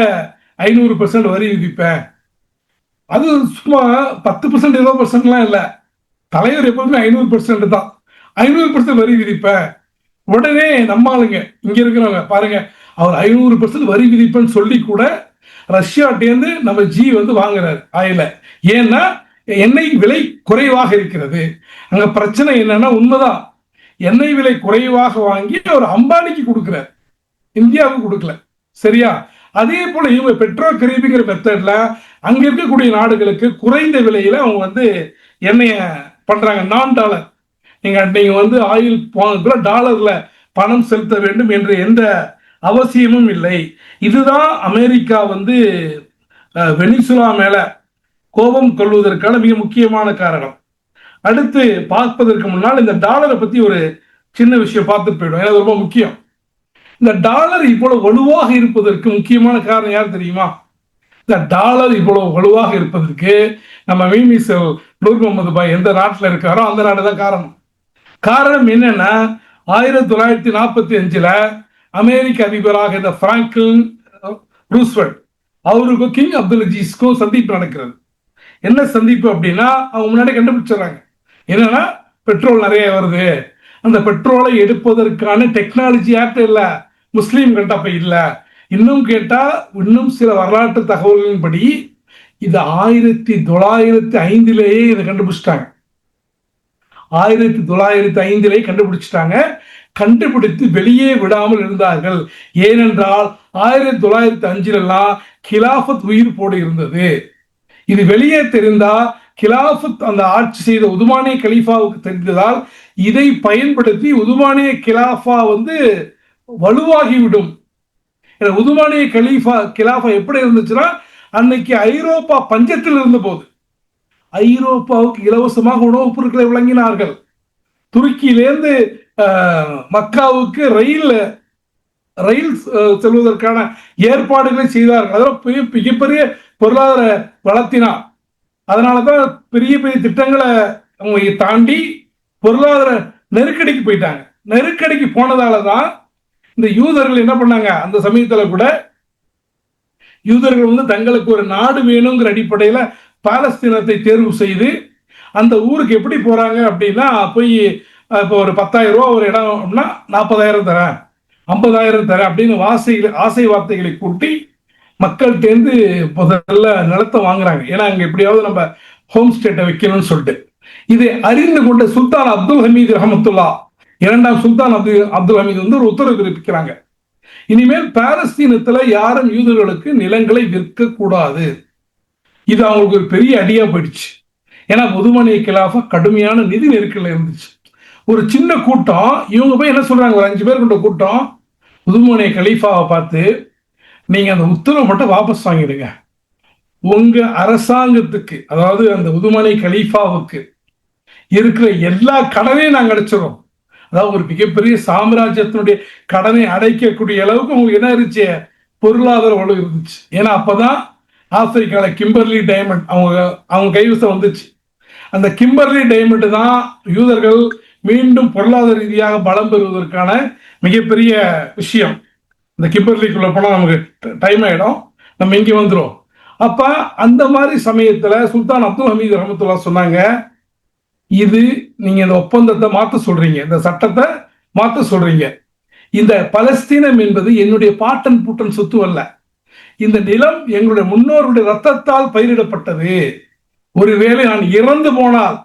500% வரி விதிப்பேன். அது சும்மா 10% 20%லாம் இல்லை, தலைவர் எப்பவுமே 500% தான். 500% வரி விதிப்பேன். உடனே நம்ம ஆளுங்க இங்க இருக்கிறவங்க பாருங்க, அவர் 500% வரி விதிப்பேன்னு சொல்லி கூட ரஷ்யாட்டேந்து நம்ம வாங்குறாரு ஆயில. ஏன்னா எண்ணெய் விலை குறைவாக இருக்கிறது. அங்க பிரச்சனை என்னன்னா, உண்மைதான், எண்ணெய் விலை குறைவாக வாங்கி அவர் அம்பானிக்கு கொடுக்கிறார், இந்தியாவுக்கு கொடுக்கல. சரியா? அதே போல இவங்க பெட்ரோ கரீபிங்கிற மெத்தட்ல அங்க இருக்கக்கூடிய நாடுகளுக்கு குறைந்த விலையில அவங்க எண்ணெய பண்றாங்க. நான் டாலர், நீங்க ஆயில் டாலர்ல பணம் செலுத்த வேண்டும் என்று எந்த அவசியமும் இல்லை. இதுதான் அமெரிக்கா வெனிசுலா மேல கோபம் கொள்வதற்கான மிக முக்கியமான காரணம். அடுத்து பார்ப்பதற்கு முன்னால் இந்த டாலரை பத்தி ஒரு சின்ன விஷயம் பார்த்துட்டு போயிடும், ஏன்னா ரொம்ப முக்கியம். இந்த டாலர் இவ்வளவு வலுவாக இருப்பதற்கு முக்கியமான காரணம் யார் தெரியுமா? இந்த டாலர் இவ்வளவு வலுவாக இருப்பதற்கு நம்ம மீமிசல் நூர் முகமது பாய் எந்த நாட்டில் இருக்காரோ அந்த நாடு தான் காரணம். காரணம் என்னன்னா, 1945 அமெரிக்க அதிபராக இந்த பிராங்க்லின் ரூஸ்வெல்ட் அவருக்கும் கிங் அப்துல் அஜீஸ்க்கும் சந்திப்பு நடக்கிறது. என்ன சந்திப்பு அப்படின்னா, அவங்க முன்னாடி கண்டுபிடிச்சிடறாங்க என்னன்னா, பெட்ரோல் நிறைய வருது, அந்த பெட்ரோலை எடுப்பதற்கான டெக்னாலஜி ஆக்ட் இல்ல, முஸ்லீம்கள்ட்ட அப்ப இல்ல. இன்னும் கேட்டா, இன்னும் சில வரலாற்று தகவல்களின்படி இது 1905 இதை கண்டுபிடிச்சிட்டாங்க. 1905 கண்டுபிடிச்சிட்டாங்க. கண்டுபிடித்து வெளியே விடாமல் இருந்தார்கள். ஏனென்றால் 1905 கிலாஃபத் உயிர் போடு இருந்தது. இது வெளியே தெரிந்தா கிலாஃபத் அந்த ஆட்சி செய்த உதுமானிய கலீஃபாவுக்கு தெரிந்ததால் இதை பயன்படுத்தி உதுமானிய கிலாஃபா வலுவாகிவிடும். உதுமானிய கிலாஃபா எப்படி இருந்துச்சுன்னா, அன்னைக்கு ஐரோப்பா பஞ்சத்தில் இருந்த போது ஐரோப்பாவுக்கு இலவசமாக உணவுப் பொருட்களை வழங்கினார்கள். துருக்கியிலேருந்து மக்காவுக்கு ரயில் செல்வதற்கான ஏற்பாடுகளை செய்தார்கள். அதெல்லாம் மிகப்பெரிய பொருளாதார வளர்த்தினார். அதனாலதான் பெரிய பெரிய திட்டங்களை அவங்க தாண்டி பொருளாதார நெருக்கடிக்கு போயிட்டாங்க. நெருக்கடிக்கு போனதாலதான் இந்த யூதர்கள் என்ன பண்ணாங்க, அந்த சமயத்துல கூட யூதர்கள் தங்களுக்கு ஒரு நாடு வேணுங்கிற அடிப்படையில பாலஸ்தீனத்தை தேர்வு செய்து அந்த ஊருக்கு எப்படி போறாங்க அப்படின்னா, போய் இப்போ ஒரு 10,000 ரூபா ஒரு இடம் அப்படின்னா 40,000 தரேன், 50,000 தரேன் அப்படின்னு ஆசை வார்த்தைகளை கூட்டி மக்கள்கிட்டேருந்து முதல்ல நிலத்தை வாங்குறாங்க. ஏன்னா அங்க எப்படியாவது நம்ம ஹோம் ஸ்டேட்டை வைக்கணும்னு சொல்லிட்டு இதை அறிந்து கொண்ட சுல்தான் அப்துல் ஹமீது ரஹமத்துல்லா, 2ஆம் சுல்தான் அப்துல் ஹமீது ஒரு உத்தரவு பிறப்பிக்கிறாங்க. இனிமேல் பாலஸ்தீனத்துல யாரும் யூதர்களுக்கு நிலங்களை விற்க கூடாது. இது அவங்களுக்கு ஒரு பெரிய அடியா போயிடுச்சு. ஏன்னா உதுமானிய கிலாஃபா கடுமையான நிதி நெருக்கடியில் இருந்துச்சு. ஒரு சின்ன கூட்டம் இவங்க போய் என்ன சொல்றாங்க, ஒரு 5 பேர் கொண்ட கூட்டம் உதுமானிய கலீஃபாவை பார்த்து, நீங்க அந்த உத்தரவை மட்டும் வாபஸ் வாங்கிடுங்க, உங்க அரசாங்கத்துக்கு, அதாவது அந்த உதுமானிய கலீஃபாவுக்கு இருக்கிற எல்லா கடனையும் நாங்கள் அடைச்சிடும். அதாவது ஒரு மிகப்பெரிய சாம்ராஜ்யத்தினுடைய கடனை அடைக்கக்கூடிய அளவுக்கு உங்களுக்கு என்ன இருந்துச்சு, பொருளாதார வலு இருந்துச்சு. ஏன்னா அப்பதான் ஆப்பிரிக்கால கிம்பர்லி டைமண்ட் அவங்க கைவசம் வந்துச்சு. அந்த கிம்பர்லி டைமண்ட் தான் யூதர்கள் மீண்டும் பொருளாதார ரீதியாக பலம் பெறுவதற்கான மிகப்பெரிய விஷயம். இந்த கிம்பர்லிக்குள்ள போனால் நமக்கு டைம் ஆயிடும், நம்ம இங்கே வந்துடும். அப்ப அந்த மாதிரி சமயத்துல சுல்தான் அப்துல் ஹமீது ரஹமத்துல்லா சொன்னாங்க, இது நீங்க இந்த ஒப்பந்தத்தை மாற்ற சொல்றீங்க, இந்த சட்டத்தை மாற்ற சொல்றீங்க, இந்த பலஸ்தீனம் என்பது என்னுடைய பாட்டன் பூட்டன் சொத்து அல்ல, இந்த நிலம் எங்களுடைய முன்னோருடைய ரத்தத்தால் பயிரிடப்பட்டது. ஒருவேளை நான் இறந்து போனால்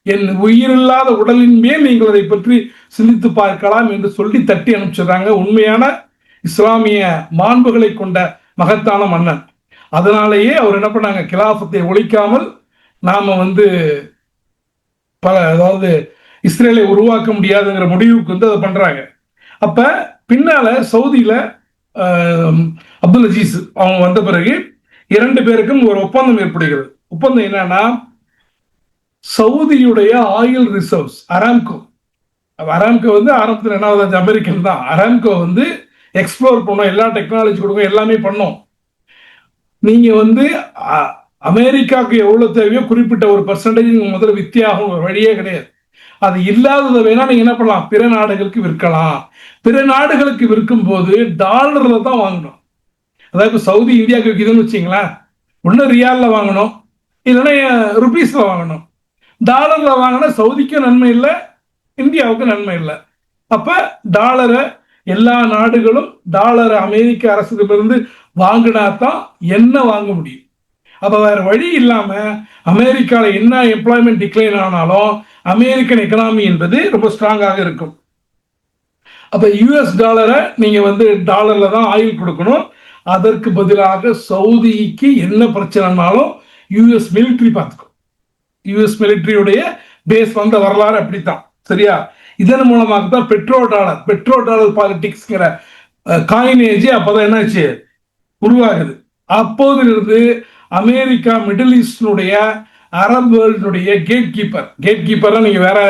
என் உயிரில்லாத உடலின் மேல் நீங்கள் அதை பற்றி சிந்தித்து பார்க்கலாம் என்று சொல்லி தட்டி அனுப்பிச்சிடுறாங்க. உண்மையான இஸ்லாமிய மாண்புகளை கொண்ட மகத்தான மன்னன். அதனாலேயே அவர் என்ன பண்ணாங்க, கிலாஃபத்தை ஒழிக்காமல் நாம அதாவது இஸ்ரேலை உருவாக்க முடியாதுங்கிற முடிவுக்கு அதை பண்றாங்க. அப்ப பின்னால சவுதியில அப்துல் அஜீஸ் அவங்க வந்த பிறகு 2 பேருக்கும் ஒரு ஒப்பந்தம் ஏற்படுகிறது. ஒப்பந்தம் என்னன்னா, சவுதியுடைய ஆயில் ரிசர்வ்ஸ் அராம்கோ ஆரம்பத்தில் என்ன அமெரிக்கன் தான், அராம்கோ எக்ஸ்ப்ளோர் பண்ணோம், எல்லா டெக்னாலஜி கொடுக்கும், எல்லாமே பண்ணோம். நீங்க அமெரிக்காவுக்கு எவ்வளவு தேவையோ குறிப்பிட்ட ஒரு பெர்சன்டேஜ் முதல்ல வித்தியாகும், ஒரு வழியே கிடையாது. அது இல்லாததை வேணா நீங்க என்ன பண்ணலாம், பிற நாடுகளுக்கு விற்கலாம். பிற நாடுகளுக்கு விற்கும் போது டாலர்ல தான் வாங்கணும். அதாவது சவுதி இந்தியாவுக்கு விற்கிதுன்னு வச்சிங்களேன், ஒன்று ரியால்ல வாங்கணும், இல்லைன்னா ருபீஸ்ல வாங்கணும். டாலர்ல வாங்கினா சவுதிக்கும் நன்மை இல்லை, இந்தியாவுக்கும் நன்மை இல்லை. அப்ப டாலரை எல்லா நாடுகளும் டாலரை அமெரிக்க அரசிடமிருந்து வாங்கினா தான் என்ன வாங்க முடியும். அப்ப வேற வழி இல்லாம அமெரிக்கால என்ன எம்ப்ளாய்மெண்ட் டிக்ளைன் ஆனாலும் அமெரிக்கன் எக்கனாமி என்பது ரொம்ப ஸ்ட்ராங்காக இருக்கும். அப்ப யூஎஸ் டாலரை நீங்க டாலர்ல தான் ஆயில் கொடுக்கணும். அதற்கு பதிலாக சவுதிக்கு என்ன பிரச்சனைனாலும் யுஎஸ் மிலிட்ரி பார்த்துக்கும். யுஎஸ் மிலிட்ரியுடைய பேஸ் வந்த வரலாறு அப்படித்தான், சரியா? இதன் மூலமாக தான் பெட்ரோ டாலர் பாலிடிக்ஸ்ங்கிற காயினேஜ் அப்பதான் என்னாச்சு உருவாகுது. அப்போதிலிருந்து அமெரிக்கா மிடில் ஈஸ்டினுடைய அரபு வேர்ல்டுடைய கேட் கீப்பர் நீங்க வேற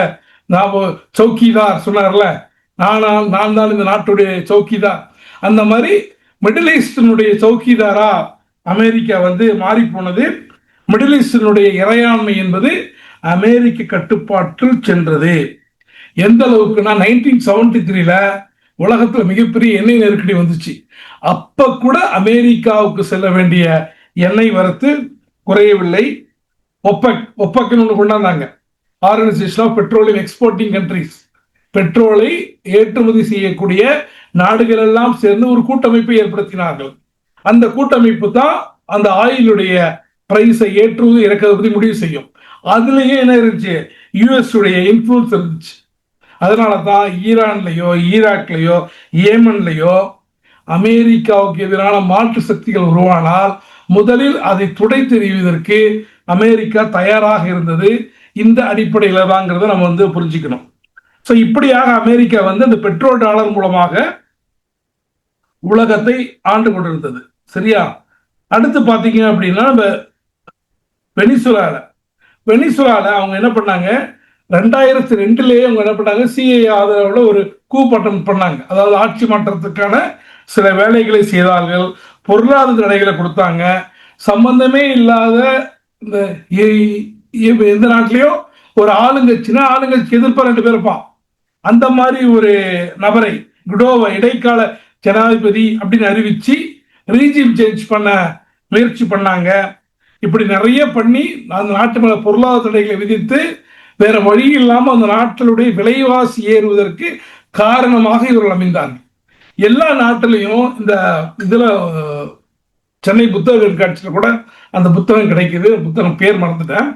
சௌக்கிதார் சொன்னார்ல, நான் தான் இந்த நாட்டுடைய சௌக்கிதார். அந்த மாதிரி மிடில் ஈஸ்டினுடைய சௌக்கிதாரா அமெரிக்கா மாறி போனது. மிடில் ஈஸ்டினுடைய இறையாண்மை என்பது அமெரிக்க கட்டுப்பாட்டில் சென்றது. எந்த அளவுக்குன்னா 1973ல உலகத்துல மிகப்பெரிய எண்ணெய் நெருக்கடி வந்துச்சு. அப்ப கூட அமெரிக்காவுக்கு செல்ல வேண்டிய எண்ணெய் வரத்து குறையவில்லை. ஒப்பக்னு ஒன்று கொண்டாந்தாங்க, organisation of petroleum exporting countries. பெட்ரோலை ஏற்றுமதி செய்யக்கூடிய நாடுகள் எல்லாம் சேர்ந்து ஒரு கூட்டமைப்பை ஏற்படுத்தினார்கள். அந்த கூட்டமைப்பு தான் அந்த ஆயிலுடைய பிரைஸை ஏற்றுவது இறக்குறதை பத்தி முடிவு செய்யும். அதுலயே என்ன இருந்துச்சு, யுஎஸ் உடைய இன்ஃப்ளூயன்ஸ் இருந்துச்சு. அதனால தான் ஈரான்லயோ ஈராக்லயோ ஏமன்லயோ அமெரிக்காவுக்கு எதிரான மாற்று சக்திகள் உருவானால் முதலில் அதை துடை தெரிவதற்கு அமெரிக்கா தயாராக இருந்தது. இந்த அடிப்படையில தாங்கிறத நம்ம புரிஞ்சுக்கணும். ஸோ இப்படியாக அமெரிக்கா அந்த பெட்ரோ டாலர் மூலமாக உலகத்தை ஆண்டு கொண்டிருந்தது, சரியா? அடுத்து பாத்தீங்க அப்படின்னா வெனிசுலால அவங்க என்ன பண்ணாங்க, 2002லயே அவங்க என்ன பண்ணாங்க, சிஏ ஆதரவுல ஒரு கூப்பட்டம் பண்ணாங்க. அதாவது ஆட்சி மாற்றத்துக்கான சில வேலைகளை செய்தார்கள், பொருளாதார தடைகளை கொடுத்தாங்க. சம்பந்தமே இல்லாத இந்த எந்த நாட்டிலையும் ஒரு ஆளுங்கட்சிக்கு எதிர்ப்பா 2 பேர் இருப்பான். அந்த மாதிரி ஒரு நபரை குடோவை இடைக்கால ஜனாதிபதி அப்படின்னு அறிவிச்சு ரீஜிம் சேஞ்ச் பண்ண முயற்சி பண்ணாங்க. இப்படி நிறைய பண்ணி அந்த நாட்டு மேல பொருளாதார தடைகளை விதித்து வேற வழி இல்லாம அந்த நாட்டினுடைய விலைவாசி ஏறுவதற்கு காரணமாக இவர்கள் அமைந்தார்கள். எல்லா நாட்டிலையும் இந்த இதுல சென்னை புத்தக கண்காட்சியில் கூட அந்த புத்தகம் கிடைக்குது. புத்தகம் பேர் மறந்துட்டேன்.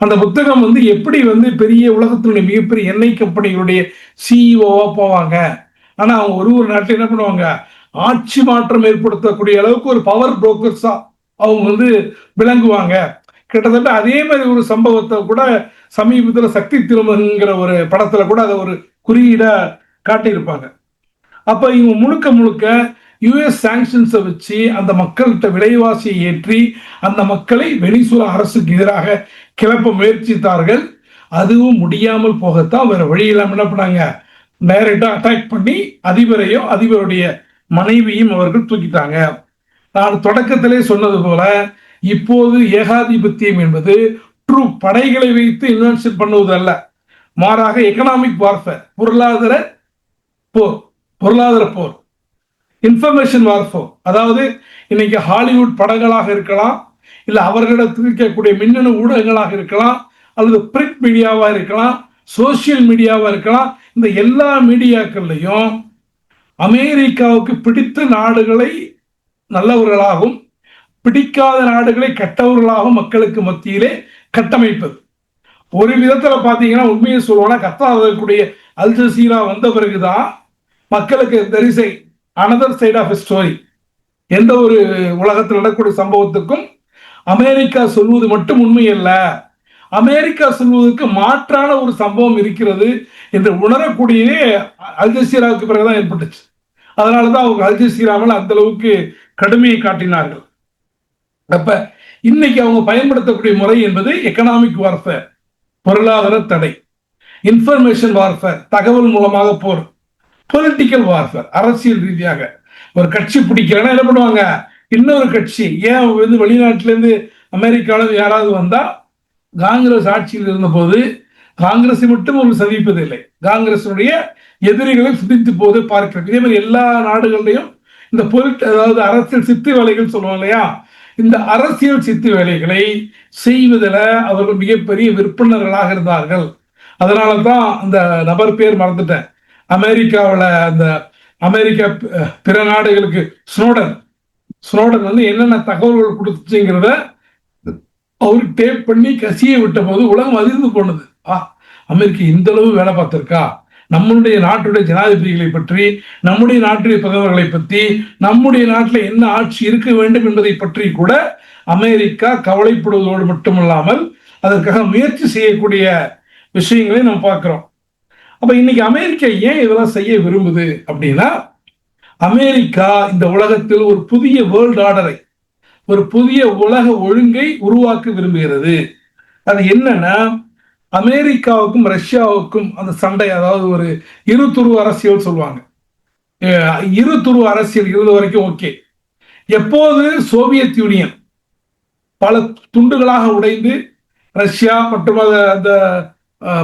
அந்த புத்தகம் எப்படி பெரிய உலகத்தினுடைய மிகப்பெரிய எண்ணெய் கம்பெனிகளுடைய சிஇஓவா போவாங்க. ஆனா அவங்க ஒரு நாட்டில் என்ன பண்ணுவாங்க, ஆட்சி மாற்றம் ஏற்படுத்தக்கூடிய அளவுக்கு ஒரு பவர் புரோக்கர்ஸா அவங்க விளங்குவாங்க. கிட்டத்தட்ட அதே மாதிரி ஒரு சம்பவத்தை கூட சமீபத்தில் சக்தி திருமகங்கிற ஒரு படத்துல கூட அதை ஒரு குறியீடா காட்டியிருப்பாங்க. அப்ப இவங்க முழுக்க முழுக்க யுஎஸ் சாங்ஷன்ஸை வச்சு அந்த மக்கள்கிட்ட விலைவாசியை ஏற்றி அந்த மக்களை வெனிசுலா அரசுக்கு எதிராக கிளப்ப முயற்சித்தார்கள். அதுவும் முடியாமல் போகத்தான் வேற வழி இல்லாம என்ன பண்ணாங்க, டைரக்டா அட்டாக் பண்ணி அதிபரையும் அதிபருடைய மனைவியும் அவர்கள் தூக்கிட்டாங்க. நான் தொடக்கத்திலே சொன்னது போல இப்போது ஏகாதிபத்தியம் என்பது ட்ரூ படைகளை வைத்து இன்வென்ஷன் பண்ணுவது அல்ல, மாறாக எக்கனாமிக் வார்ஃபேர், பொருளாதார போர், இன்ஃபர்மேஷன் வார்ஃபேர். அதாவது இன்னைக்கு ஹாலிவுட் படங்களாக இருக்கலாம், இல்ல அவர்களிடத்தில் இருக்கக்கூடிய மின்னணு ஊடகங்களாக இருக்கலாம், அல்லது பிரிண்ட் மீடியாவா இருக்கலாம், சோசியல் மீடியாவா இருக்கலாம். இந்த எல்லா மீடியாக்கள்லையும் அமெரிக்காவுக்கு பிடித்த நாடுகளை நல்லவர்களாகவும் பிடிக்காத நாடுகளை கெட்டவர்களாகவும் மக்களுக்கு மத்தியிலே கட்டமைப்பது. ஒரு விதத்துல பாத்தீங்கன்னா உண்மையை சொல்லுவானா, கத்தாதக்கூடிய அல் ஜசீரா வந்த பிறகுதான் மக்களுக்கு there is a another side of a story. எந்த ஒரு உலகத்தில் நடக்கக்கூடிய சம்பவத்துக்கும் அமெரிக்கா சொல்வது மட்டும் உண்மை அல்ல, அமெரிக்கா சொல்வதற்கு மாற்றான ஒரு சம்பவம் இருக்கிறது என்று உணரக்கூடியதே அல் ஜசீராவுக்கு பிறகுதான் ஏற்பட்டுச்சு. அதனாலதான் அவங்க அல் ஜசீரா மேல அந்த அளவுக்கு கடுமையை காட்டினார்கள். அப்ப இன்னைக்கு அவங்க பயன்படுத்தக்கூடிய முறை என்பது எக்கனாமிக் வார்ஃபேர், பொருளாதார தடை, இன்ஃபர்மேஷன் வார்ஃபேர், தகவல் மூலமாக போர், பொலிட்டிக்கல் வார்ஃபேர், அரசியல் ரீதியாக ஒரு கட்சி பிடிக்கிறேன்னா என்ன பண்ணுவாங்க, இன்னொரு கட்சி ஏன் வந்து வெளிநாட்டில இருந்து அமெரிக்காவில் யாராவது வந்தா, காங்கிரஸ் ஆட்சியில் இருந்த போது காங்கிரஸை மட்டும் ஒரு சதிப்பதில்லை, காங்கிரசுடைய எதிரிகளை சுதித்து போது பார்க்கிறோம். இதே மாதிரி எல்லா நாடுகளிலையும் இந்த அதாவது அரசியல் சித்து வேலைகள் சொல்லுவோம் இல்லையா, இந்த அரசியல் சித்து வேலைகளை செய்வதில் அவர்கள் மிகப்பெரிய விற்பனர்களாக இருந்தார்கள். அதனால தான் அந்த நபர் பேர் மறந்துட்டேன், அமெரிக்காவில் அந்த அமெரிக்கா பிற நாடுகளுக்கு ஸ்னோடன் வந்து என்னென்ன தகவல்கள் கொடுத்துச்சுங்கிறத அவரு டேப் பண்ணி கசிய விட்ட போது உலகம் அதிர்ந்து போனது. அமெரிக்கா இந்த அளவு வேலை பார்த்திருக்கா, நம்முடைய நாட்டுடைய ஜனாதிபதிகளை பற்றி, நம்முடைய நாட்டுடைய பிரதமர்களை பற்றி, நம்முடைய நாட்டில் என்ன ஆட்சி இருக்க வேண்டும் என்பதை பற்றி கூட அமெரிக்கா கவலைப்படுவதோடு மட்டுமல்லாமல் அதற்காக முயற்சி செய்யக்கூடிய விஷயங்களை நம்ம பார்க்கிறோம். அப்ப இன்னைக்கு அமெரிக்கா ஏன் இதெல்லாம் செய்ய விரும்புது அப்படின்னா, அமெரிக்கா இந்த உலகத்தில் ஒரு புதிய வேர்ல்டு ஆர்டரை, ஒரு புதிய உலக ஒழுங்கை உருவாக்க விரும்புகிறது. அது என்னன்னா, அமெரிக்காவுக்கும் ரஷ்யாவுக்கும் அந்த சண்டை, அதாவது ஒரு இருதுருவ அரசியல் சொல்லுவாங்க. இருதுருவ அரசியல் இருந்த வரைக்கும் ஓகே. எப்போது சோவியத் யூனியன் பல துண்டுகளாக உடைந்து ரஷ்யா மற்றும் அந்த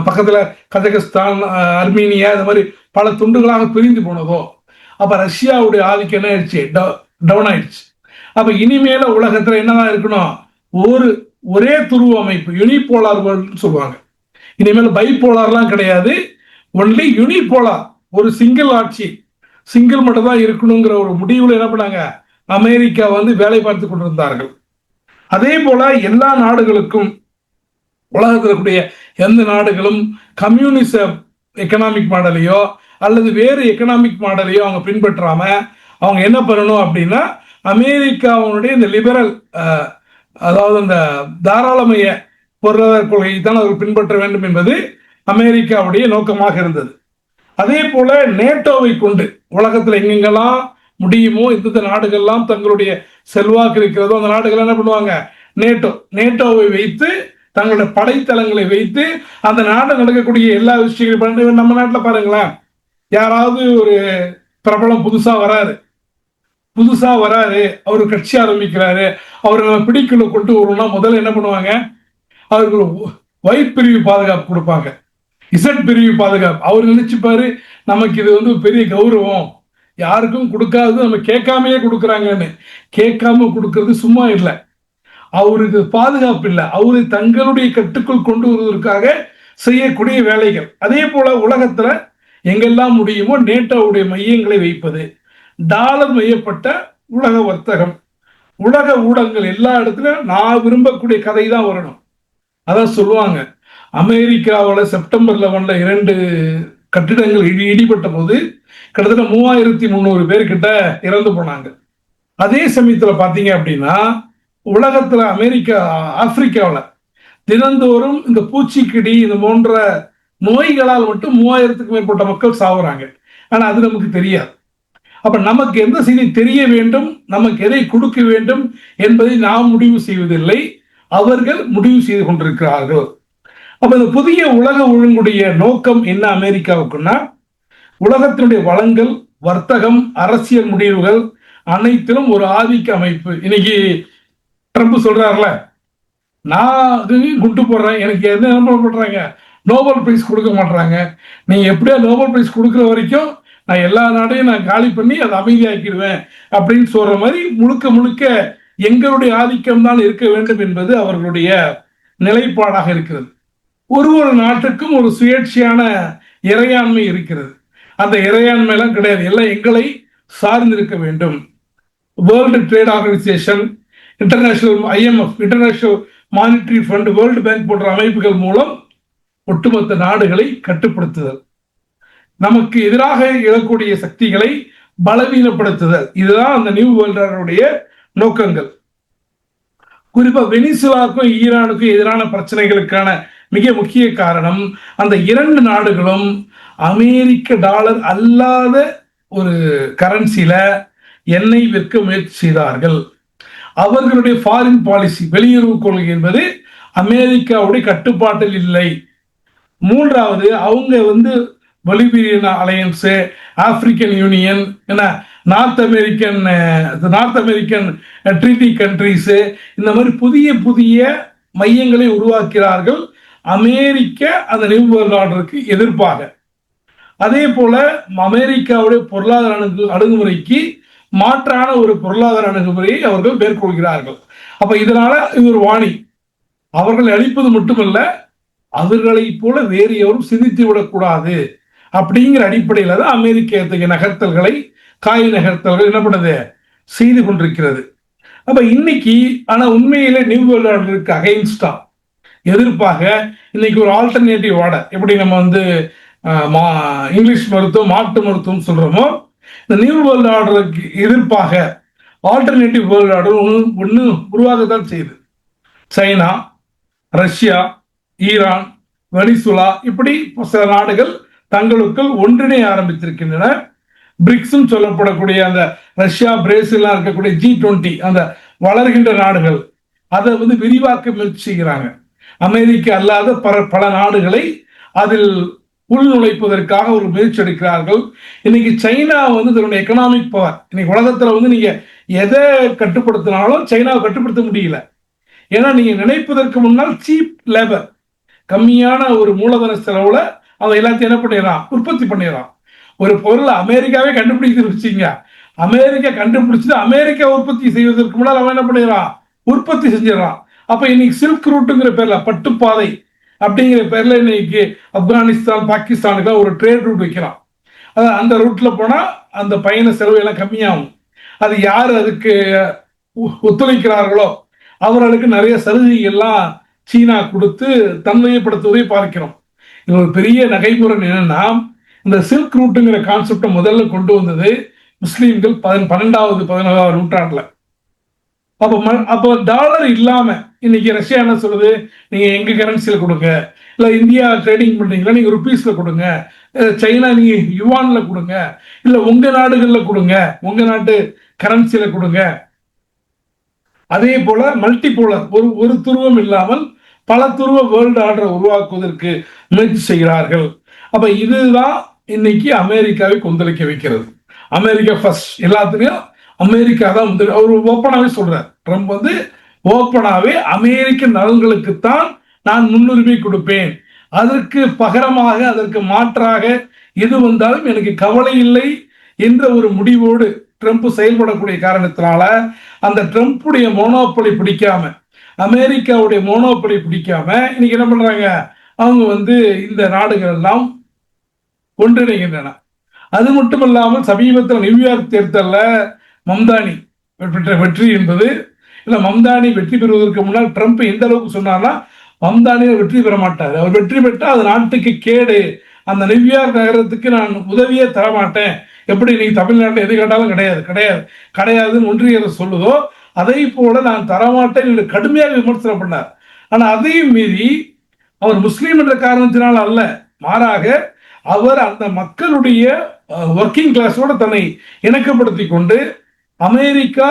பக்கத்துல கஜகஸ்தான், அர்மீனியா, இந்த மாதிரி பல துண்டுகளாக பிரிந்து போனதோ, அப்ப ரஷ்யாவுடைய ஆதிக்கம் என்ன ஆயிடுச்சு, டவுன் ஆயிடுச்சு. அப்ப இனிமேல உலகத்துல என்னதான் இருக்கணும், ஒரே துருவ அமைப்பு, யூனிபோலார் வேர்ல்டு சொல்லுவாங்க. இனிமேல் பைபோலார்லாம் கிடையாது, ஒன்லி யூனிபோலார், ஒரு சிங்கிள் ஆட்சி, சிங்கிள் மட்டும் தான் இருக்கணுங்கிற ஒரு முடிவுல என்ன பண்ணாங்க, அமெரிக்கா வந்து வேலை பார்த்து கொண்டிருந்தார்கள். அதே போல எல்லா நாடுகளுக்கும், உலகத்தில் இருக்கக்கூடிய எந்த நாடுகளும் கம்யூனிச எக்கனாமிக் மாடலையோ அல்லது வேறு எக்கனாமிக் மாடலையோ அவங்க பின்பற்றாம அவங்க என்ன பண்ணணும் அப்படின்னா, அமெரிக்காவுடைய இந்த லிபரல், அதாவது அந்த தாராளமய பொருளாதார கொள்கையை தான் அவர்கள் பின்பற்ற வேண்டும் என்பது அமெரிக்காவுடைய நோக்கமாக இருந்தது. அதே போல நேட்டோவை கொண்டு உலகத்தில் எங்கெங்கெல்லாம் முடியுமோ, எந்தெந்த நாடுகள்லாம் தங்களுடைய செல்வாக்கு இருக்கிறதோ அந்த நாடுகள் என்ன பண்ணுவாங்க, நேட்டோவை வைத்து தங்களுடைய படைத்தளங்களை வைத்து அந்த நாட்டில் நடக்கக்கூடிய எல்லா விஷயங்களும். நம்ம நாட்டில் பாருங்களேன், யாராவது ஒரு பிரபலம் புதுசா வராரு, அவரு கட்சி ஆரம்பிக்கிறாரு, அவரை நம்ம பிடிக்குள்ள கொண்டு வரணும்னா முதல்ல என்ன பண்ணுவாங்க, அவருக்கு ஒயிட் பிரிவு பாதுகாப்பு கொடுப்பாங்க, இசட் பிரிவு பாதுகாப்பு. அவர் நினைச்சுப்பாரு நமக்கு இது வந்து பெரிய கௌரவம், யாருக்கும் கொடுக்காது, நம்ம கேட்காமையே கொடுக்குறாங்கன்னு. கேட்காம கொடுக்கறது சும்மா இல்லை, அவருக்கு பாதுகாப்பு இல்லை, அவரை தங்களுடைய கட்டுக்குள் கொண்டு வருவதற்காக செய்யக்கூடிய வேலைகள். அதே போல உலகத்துல எங்கெல்லாம் முடியுமோ நேட்டோவுடைய மையங்களை வைப்பது, டாலர் மையப்பட்ட உலக வர்த்தகம், உலக ஊடகங்கள் எல்லா இடத்துலயும் நான் விரும்பக்கூடிய கதை தான் வரணும். அதான் சொல்லுவாங்க, அமெரிக்காவில் செப்டம்பர் 11 2 கட்டிடங்கள் இடிபட்ட போது கிட்டத்தட்ட 3300 பேர் கிட்ட இறந்து போனாங்க. அதே சமயத்துல பாத்தீங்க அப்படின்னா உலகத்துல ஆப்பிரிக்காவில் தினந்தோறும் இந்த பூச்சிக்கடி இந்த போன்ற நோய்களால் மட்டும் 3000க்கும் மேற்பட்ட மக்கள் சாவுறாங்க. ஆனா அது நமக்கு தெரியாது. அப்ப நமக்கு எந்த செய்தி தெரிய வேண்டும், நமக்கு எதை கொடுக்க வேண்டும் என்பதை நாம் முடிவு செய்வதில்லை, அவர்கள் முடிவு செய்து கொண்டிருக்கிறார்கள். அப்ப இந்த புதிய உலக ஒழுங்குடைய நோக்கம் என்ன அமெரிக்காவுக்குன்னா, உலகத்தினுடைய வளங்கள், வர்த்தகம், அரசியல் முடிவுகள் அனைத்திலும் ஒரு ஆதிக்க அமைப்பு. இன்னைக்கு ட்ரம்ப் சொல்றாருல, நான் குண்டு போடுறேன், எனக்கு என்ன பண்றாங்க, நோபல் பிரைஸ் கொடுக்க மாட்டாங்க, நீங்க எப்படியா நோபல் பிரைஸ் கொடுக்குற வரைக்கும் நான் எல்லா நாடையும் நான் காலி பண்ணி அதை அமைதியாக்கிடுவேன் அப்படின்னு சொல்ற மாதிரி முழுக்க முழுக்க எங்களுடைய ஆதிக்கம் தான் இருக்க வேண்டும் என்பது அவர்களுடைய நிலைப்பாடாக இருக்கிறது. ஒரு ஒரு நாட்டுக்கும் ஒரு சுயேட்சையான இறையாண்மை இருக்கிறது. அந்த இறையாண்மை எல்லாம் கிடையாது, எல்லாம் எங்களை சார்ந்திருக்க வேண்டும். World trade organisation, international IMF, international monetary fund, world bank போன்ற அமைப்புகள் மூலம் ஒட்டுமொத்த நாடுகளை கட்டுப்படுத்துதல், நமக்கு எதிராக எழக்கூடிய சக்திகளை பலவீனப்படுத்துதல், இதுதான் அந்த நியூ வேர்ல்ட் ஆர்டருடைய நோக்கங்கள். குறிப்பா வெனிசுலாவுக்கும் ஈரானுக்கும் எதிரான பிரச்சனைகளுக்கான மிக முக்கிய காரணம், அந்த இரண்டு நாடுகளும் அமெரிக்க டாலர் அல்லாத ஒரு கரன்சில எண்ணெய் விற்க முயற்சி செய்தார்கள். அவர்களுடைய ஃபாரின் பாலிசி, வெளியுறவு கொள்கை என்பது அமெரிக்காவுடைய கட்டுப்பாட்டில் இல்லை. மூன்றாவது, அவங்க பொலிவியன் அலையன்ஸ், ஆப்பிரிக்கன் யூனியன், என்ன நார்த் அமெரிக்கன் ட்ரீட்டி கண்ட்ரிஸ், இந்த மாதிரி புதிய புதிய மையங்களை உருவாக்கிறார்கள் அமெரிக்க அந்த நியூ வேர்ல்ட் ஆர்டருக்கு எதிர்ப்பாக. அதே போல அமெரிக்காவுடைய பொருளாதார அணுகுமுறைக்கு மாற்றான ஒரு பொருளாதார அணுகுமுறையை அவர்கள் மேற்கொள்கிறார்கள். அப்ப இதனால இது ஒரு வாணி, அவர்கள் அளிப்பது மட்டுமல்ல, அவர்களை போல வேறு எவரும் சிந்தித்து விடக்கூடாது அப்படிங்கிற அடிப்படையில தான் அமெரிக்க நகர்த்தல்களை, காய் நகர்த்தல்கள் என்ன பண்ணுது, செய்து கொண்டிருக்கிறது. அப்ப இன்னைக்கு ஆனா உண்மையில நியூ வேர்ல்ட் ஆர்டருக்கு அகைன்ஸ்டா, எதிர்ப்பாக இன்னைக்கு ஒரு ஆல்டர்னேட்டிவ் ஆர்டர், எப்படி நம்ம இங்கிலீஷ் மருத்துவம், மாட்டு மருத்துவம் சொல்றோமோ, இந்த நியூ வேர்ல்ட் ஆர்டருக்கு எதிர்ப்பாக ஆல்டர்னேட்டிவ் வேர்ல்ட் ஆர்டர் ஒன்று உருவாகத்தான் செய்யுது. சைனா, ரஷ்யா, ஈரான், வெனிசுலா, இப்படி சில நாடுகள் தங்களுக்குள் ஒன்றிணைய ஆரம்பித்திருக்கின்றன. பிரிக்ஸ் சொல்லப்படக்கூடிய அந்த ரஷ்யா, பிரேசில் இருக்கக்கூடிய G20, அந்த வளர்கின்ற நாடுகள், அதை விரிவாக்க முயற்சி செய்கிறாங்க. அமெரிக்க அல்லாத பல நாடுகளை அதில் உள்நுழைப்பதற்காக ஒரு முயற்சி எடுக்கிறார்கள். இன்னைக்கு சைனா தன்னுடைய எக்கனாமிக் பவர், இன்னைக்கு உலகத்துல நீங்க எதை கட்டுப்படுத்தினாலும் சைனாவை கட்டுப்படுத்த முடியல. ஏன்னா நீங்க நினைப்பதற்கு முன்னால் சீப் லேபர், கம்மியான ஒரு மூலதன செலவுல அவன் எல்லாத்தையும் என்ன பண்ணிடறான், உற்பத்தி பண்ணிடறான். ஒரு பொருளை அமெரிக்காவே கண்டுபிடிச்சிருச்சுங்க, அமெரிக்கா கண்டுபிடிச்சது அமெரிக்கா உற்பத்தி செய்வதற்கு முன்னால் அவன் என்ன பண்ணிடறான், உற்பத்தி செஞ்சிடறான். அப்ப இன்னைக்கு சில்க் ரூட்டுங்கிற பேர்ல, பட்டுப்பாதை அப்படிங்கிற பேர்ல இன்னைக்கு ஆப்கானிஸ்தான், பாகிஸ்தானுக்கு ஒரு ட்ரேட் ரூட் வைக்கிறான். அந்த ரூட்ல போனா அந்த பயண செலவு எல்லாம் கம்மியாகும். அது யாரு அதுக்கு ஒத்துழைக்கிறார்களோ அவர்களுக்கு நிறைய சலுகைகள்லாம் சீனா கொடுத்து தன்மையப்படுத்துவதை பார்க்கிறோம். இது ஒரு பெரிய நகைமுறை என்னன்னா, இந்த சில்க் ரூட்டுங்கிற கான்செப்டை முதல்ல கொண்டு வந்தது முஸ்லீம்கள் 12வது 14வது நூற்றாண்டுல. அப்போ டாலர் இல்லாம இன்னைக்கு ரஷ்யா என்ன சொல்லுது, நீங்க எங்க கரன்சியில கொடுங்க, இல்ல இந்தியா ட்ரேடிங் பண்றீங்களா நீங்க ருபீஸ்ல கொடுங்க, சைனா நீங்க யுவான்ல கொடுங்க, இல்ல உங்க நாடுகள்ல கொடுங்க, உங்க நாட்டு கரன்சியில கொடுங்க. அதே போல மல்டிபோலர், ஒரு துருவம் இல்லாமல் பல துருவ வேர்ல்டு ஆர்டரை உருவாக்குவதற்கு முயற்சி செய்கிறார்கள். அப்ப இதுதான் இன்னைக்கு அமெரிக்காவை கொந்தளிக்க வைக்கிறது. அமெரிக்கா ஃபர்ஸ்ட், எல்லாத்துலயும் அமெரிக்கா தான் அவர் ஓப்பனாவே சொல்றார். ட்ரம்ப் ஓப்பனாவே அமெரிக்க நலன்களுக்குத்தான் நான் முன்னுரிமை கொடுப்பேன், அதற்கு பகரமாக, அதற்கு மாற்றாக எது வந்தாலும் எனக்கு கவலை இல்லை என்ற ஒரு முடிவோடு ட்ரம்ப் செயல்படக்கூடிய காரணத்தினால அந்த ட்ரம்ப்புடைய மோனோபொலி பிடிக்காம, அமெரிக்காவுடைய மோனோபொலி பிடிக்காம இன்னைக்கு என்ன பண்றாங்க, அவங்க இந்த நாடுகள் எல்லாம் ஒன்றிணைகின்றன. அது மட்டுமல்லாமல் சமீபத்தில் நியூயார்க் தேர்தலில் மம்தானி பெற்ற வெற்றி என்பது, இல்ல மம்தானி வெற்றி பெறுவதற்கு முன்னால் ட்ரம்ப் எந்த அளவுக்கு சொன்னார்னா, மம்தானி வெற்றி பெற மாட்டார், அவர் வெற்றி பெற்றால் அது நாட்டுக்கு கேடு, அந்த நியூயார்க் நகரத்துக்கு நான் உதவியே தரமாட்டேன், எப்படி நீ தமிழ்நாட்டில் எது கேட்டாலும் கிடையாதுன்னு ஒன்றிய அரசு சொல்லுதோ அதை போல நான் தரமாட்டேன் என்று கடுமையாக விமர்சனம் பண்ணார். ஆனா அதையும் மீறி அவர் முஸ்லீம் என்ற காரணத்தினால் அல்ல, மாறாக அவர் அந்த மக்களுடைய ஒர்க்கிங் கிளாஸோட தன்னை இணக்கப்படுத்தி கொண்டு அமெரிக்கா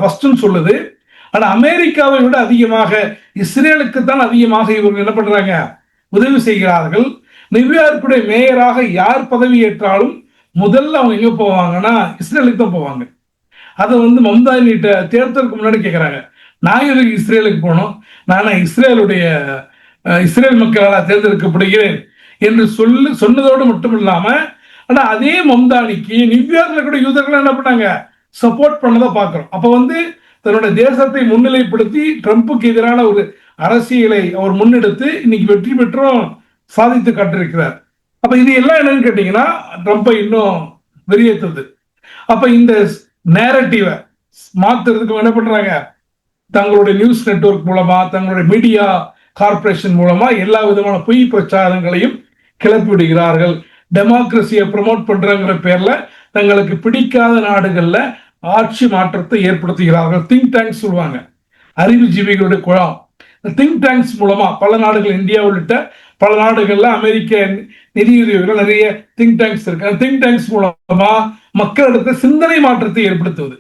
ஃபர்ஸ்ட்னு சொல்லுது. ஆனா அமெரிக்காவை விட அதிகமாக இஸ்ரேலுக்கு தான் அதிகமாக இவர்கள் என்ன பண்றாங்க, உதவி செய்கிறார்கள். நியூயார்க்குடைய மேயராக யார் பதவி ஏற்றாலும் முதல்ல அவங்க எங்க போவாங்கன்னா இஸ்ரேலுக்கு தான் போவாங்க. அதை மம்தானிட்ட தேர்தலுக்கு முன்னாடி கேட்கிறாங்க, நான் எதுக்கு இஸ்ரேலுக்கு போனோம், நான் இஸ்ரேல் மக்களால் தேர்ந்தெடுக்கப்படுகிறேன் என்று சொன்னதோடு மட்டும் இல்லாம, ஆனா அதே மம்தானிக்கு நியூயார்க்ல கூட யூதர்கள் என்ன பண்ணாங்க, சப்போர்ட் பண்ணதை பார்க்கிறோம். அப்ப தன்னுடைய தேசத்தை முன்னிலைப்படுத்தி ட்ரம்புக்கு எதிரான ஒரு அரசியலை அவர் முன்னெடுத்து இன்னைக்கு வெற்றி பெற்றும் சாதித்து காட்டிருக்கிறார். அப்ப இது எல்லாம் என்னன்னு கேட்டீங்கன்னா ட்ரம்பை இன்னும் வெறியேற்றுது. அப்ப இந்த நேரட்டிவை மாத்துறதுக்கு என்ன பண்றாங்க, தங்களுடைய நியூஸ் நெட்வொர்க் மூலமா, தங்களுடைய மீடியா கார்பரேஷன் மூலமா எல்லா விதமான பொய் பிரச்சாரங்களையும் கிளப்பி விடுகிறார்கள். டெமோக்ரஸியை ப்ரமோட் பண்றங்கிற பேர்ல தங்களுக்கு பிடிக்காத நாடுகள்ல ஆட்சி மாற்றத்தை ஏற்படுத்துகிறார்கள். திங்க் டேங்க்ஸ் சொல்லுவாங்க, அறிவுஜீவிகளுடைய குழாம். திங்க் டேங்க்ஸ் மூலமா பல நாடுகள், இந்தியா உள்ளிட்ட பல நாடுகள்ல அமெரிக்க நிதியுதவிகள் நிறைய திங்க் டேங்க்ஸ் இருக்கு. அந்த திங்க் டேங்க்ஸ் மூலமா மக்களிடத்தை சிந்தனை மாற்றத்தை ஏற்படுத்துவது.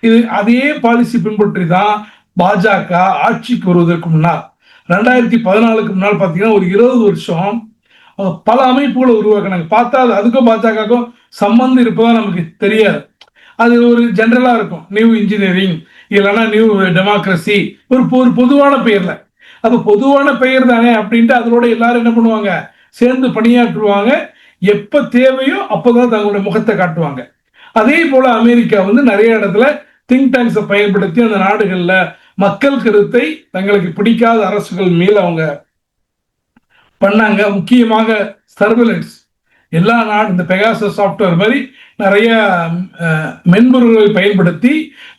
இது அதே பாலிசி பின்பற்றி தான் பாஜக ஆட்சிக்கு வருவதற்கு முன்னால் 2014க்கு முன்னால் பாத்தீங்கன்னா ஒரு 20 வருஷம் பல அமைப்புகளை உருவாக்கினாங்க. பார்த்தா அதுக்கும் பாஜகவுக்கும் சம்பந்தம் இருப்பதா நமக்கு தெரியாது. அது ஒரு ஜெனரலா இருக்கும், நியூ இன்ஜினியரிங் இல்லைன்னா நியூ டெமோக்ரஸி, ஒரு பொதுவான பெயர்ல. அப்ப பொதுவான பெயர் தானே அப்படின்ட்டு அதோட எல்லாரும் என்ன பண்ணுவாங்க, சேர்ந்து பணியாற்றுவாங்க. எப்ப தேவையோ அப்பதான் தங்களுடைய முகத்தை காட்டுவாங்க. அதே போல அமெரிக்கா நிறைய இடத்துல திங்க் டேங்க்ஸை பயன்படுத்தி அந்த நாடுகள்ல மக்கள் கருத்தை தங்களுக்கு பிடிக்காத அரசுகள் மேல் அவங்க பண்ணாங்க. முக்கியமாக சர்வேலன்ஸ், எல்லா இந்த பெகாசஸ் சாஃப்ட்வேர் மாதிரி நிறைய மென்பொருள்களை பயன்படுத்தி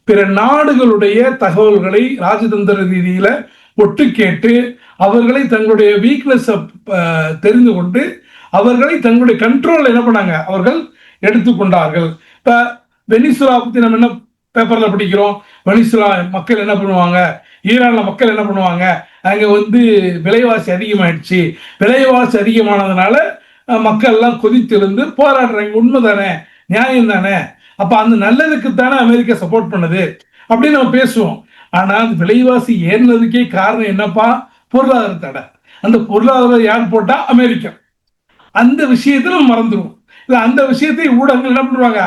பிற நாடுகளுடைய தகவல்களை ராஜதந்திர ரீதியில ஒட்டு கேட்டு அவர்களை தங்களுடைய வீக்னஸ் தெரிந்து கொண்டு அவர்களை தங்களுடைய கண்ட்ரோல் என்ன பண்ணாங்க, அவர்கள் எடுத்துக்கொண்டார்கள். இப்ப வெனிசுலா பத்தி நம்ம என்ன பேப்பர்ல படிக்கிறோம், வெனிசுலா மக்கள் என்ன பண்ணுவாங்க, ஈரான்ல மக்கள் என்ன பண்ணுவாங்க, அங்க விலைவாசி அதிகமாயிடுச்சு, விலைவாசி அதிகமானதுனால மக்கள் எல்லாம் கொதித்தெழுந்து போராடுறாங்க. உண்மைதானே, நியாயம் தானே. அப்ப அந்த நல்லதுக்கு தானே அமெரிக்கா சப்போர்ட் பண்ணுது அப்படின்னு நம்ம பேசுவோம். ஆனா அந்த விலைவாசி ஏறினதுக்கே காரணம் என்னப்பா, பொருளாதார தடை. அந்த பொருளாதாரம் யார் போட்டா, அமெரிக்கா. அந்த விஷயத்தை நம்ம மறந்துடுவோம். இல்ல அந்த விஷயத்தை ஊடகங்கள் என்ன பண்ணுவாங்க,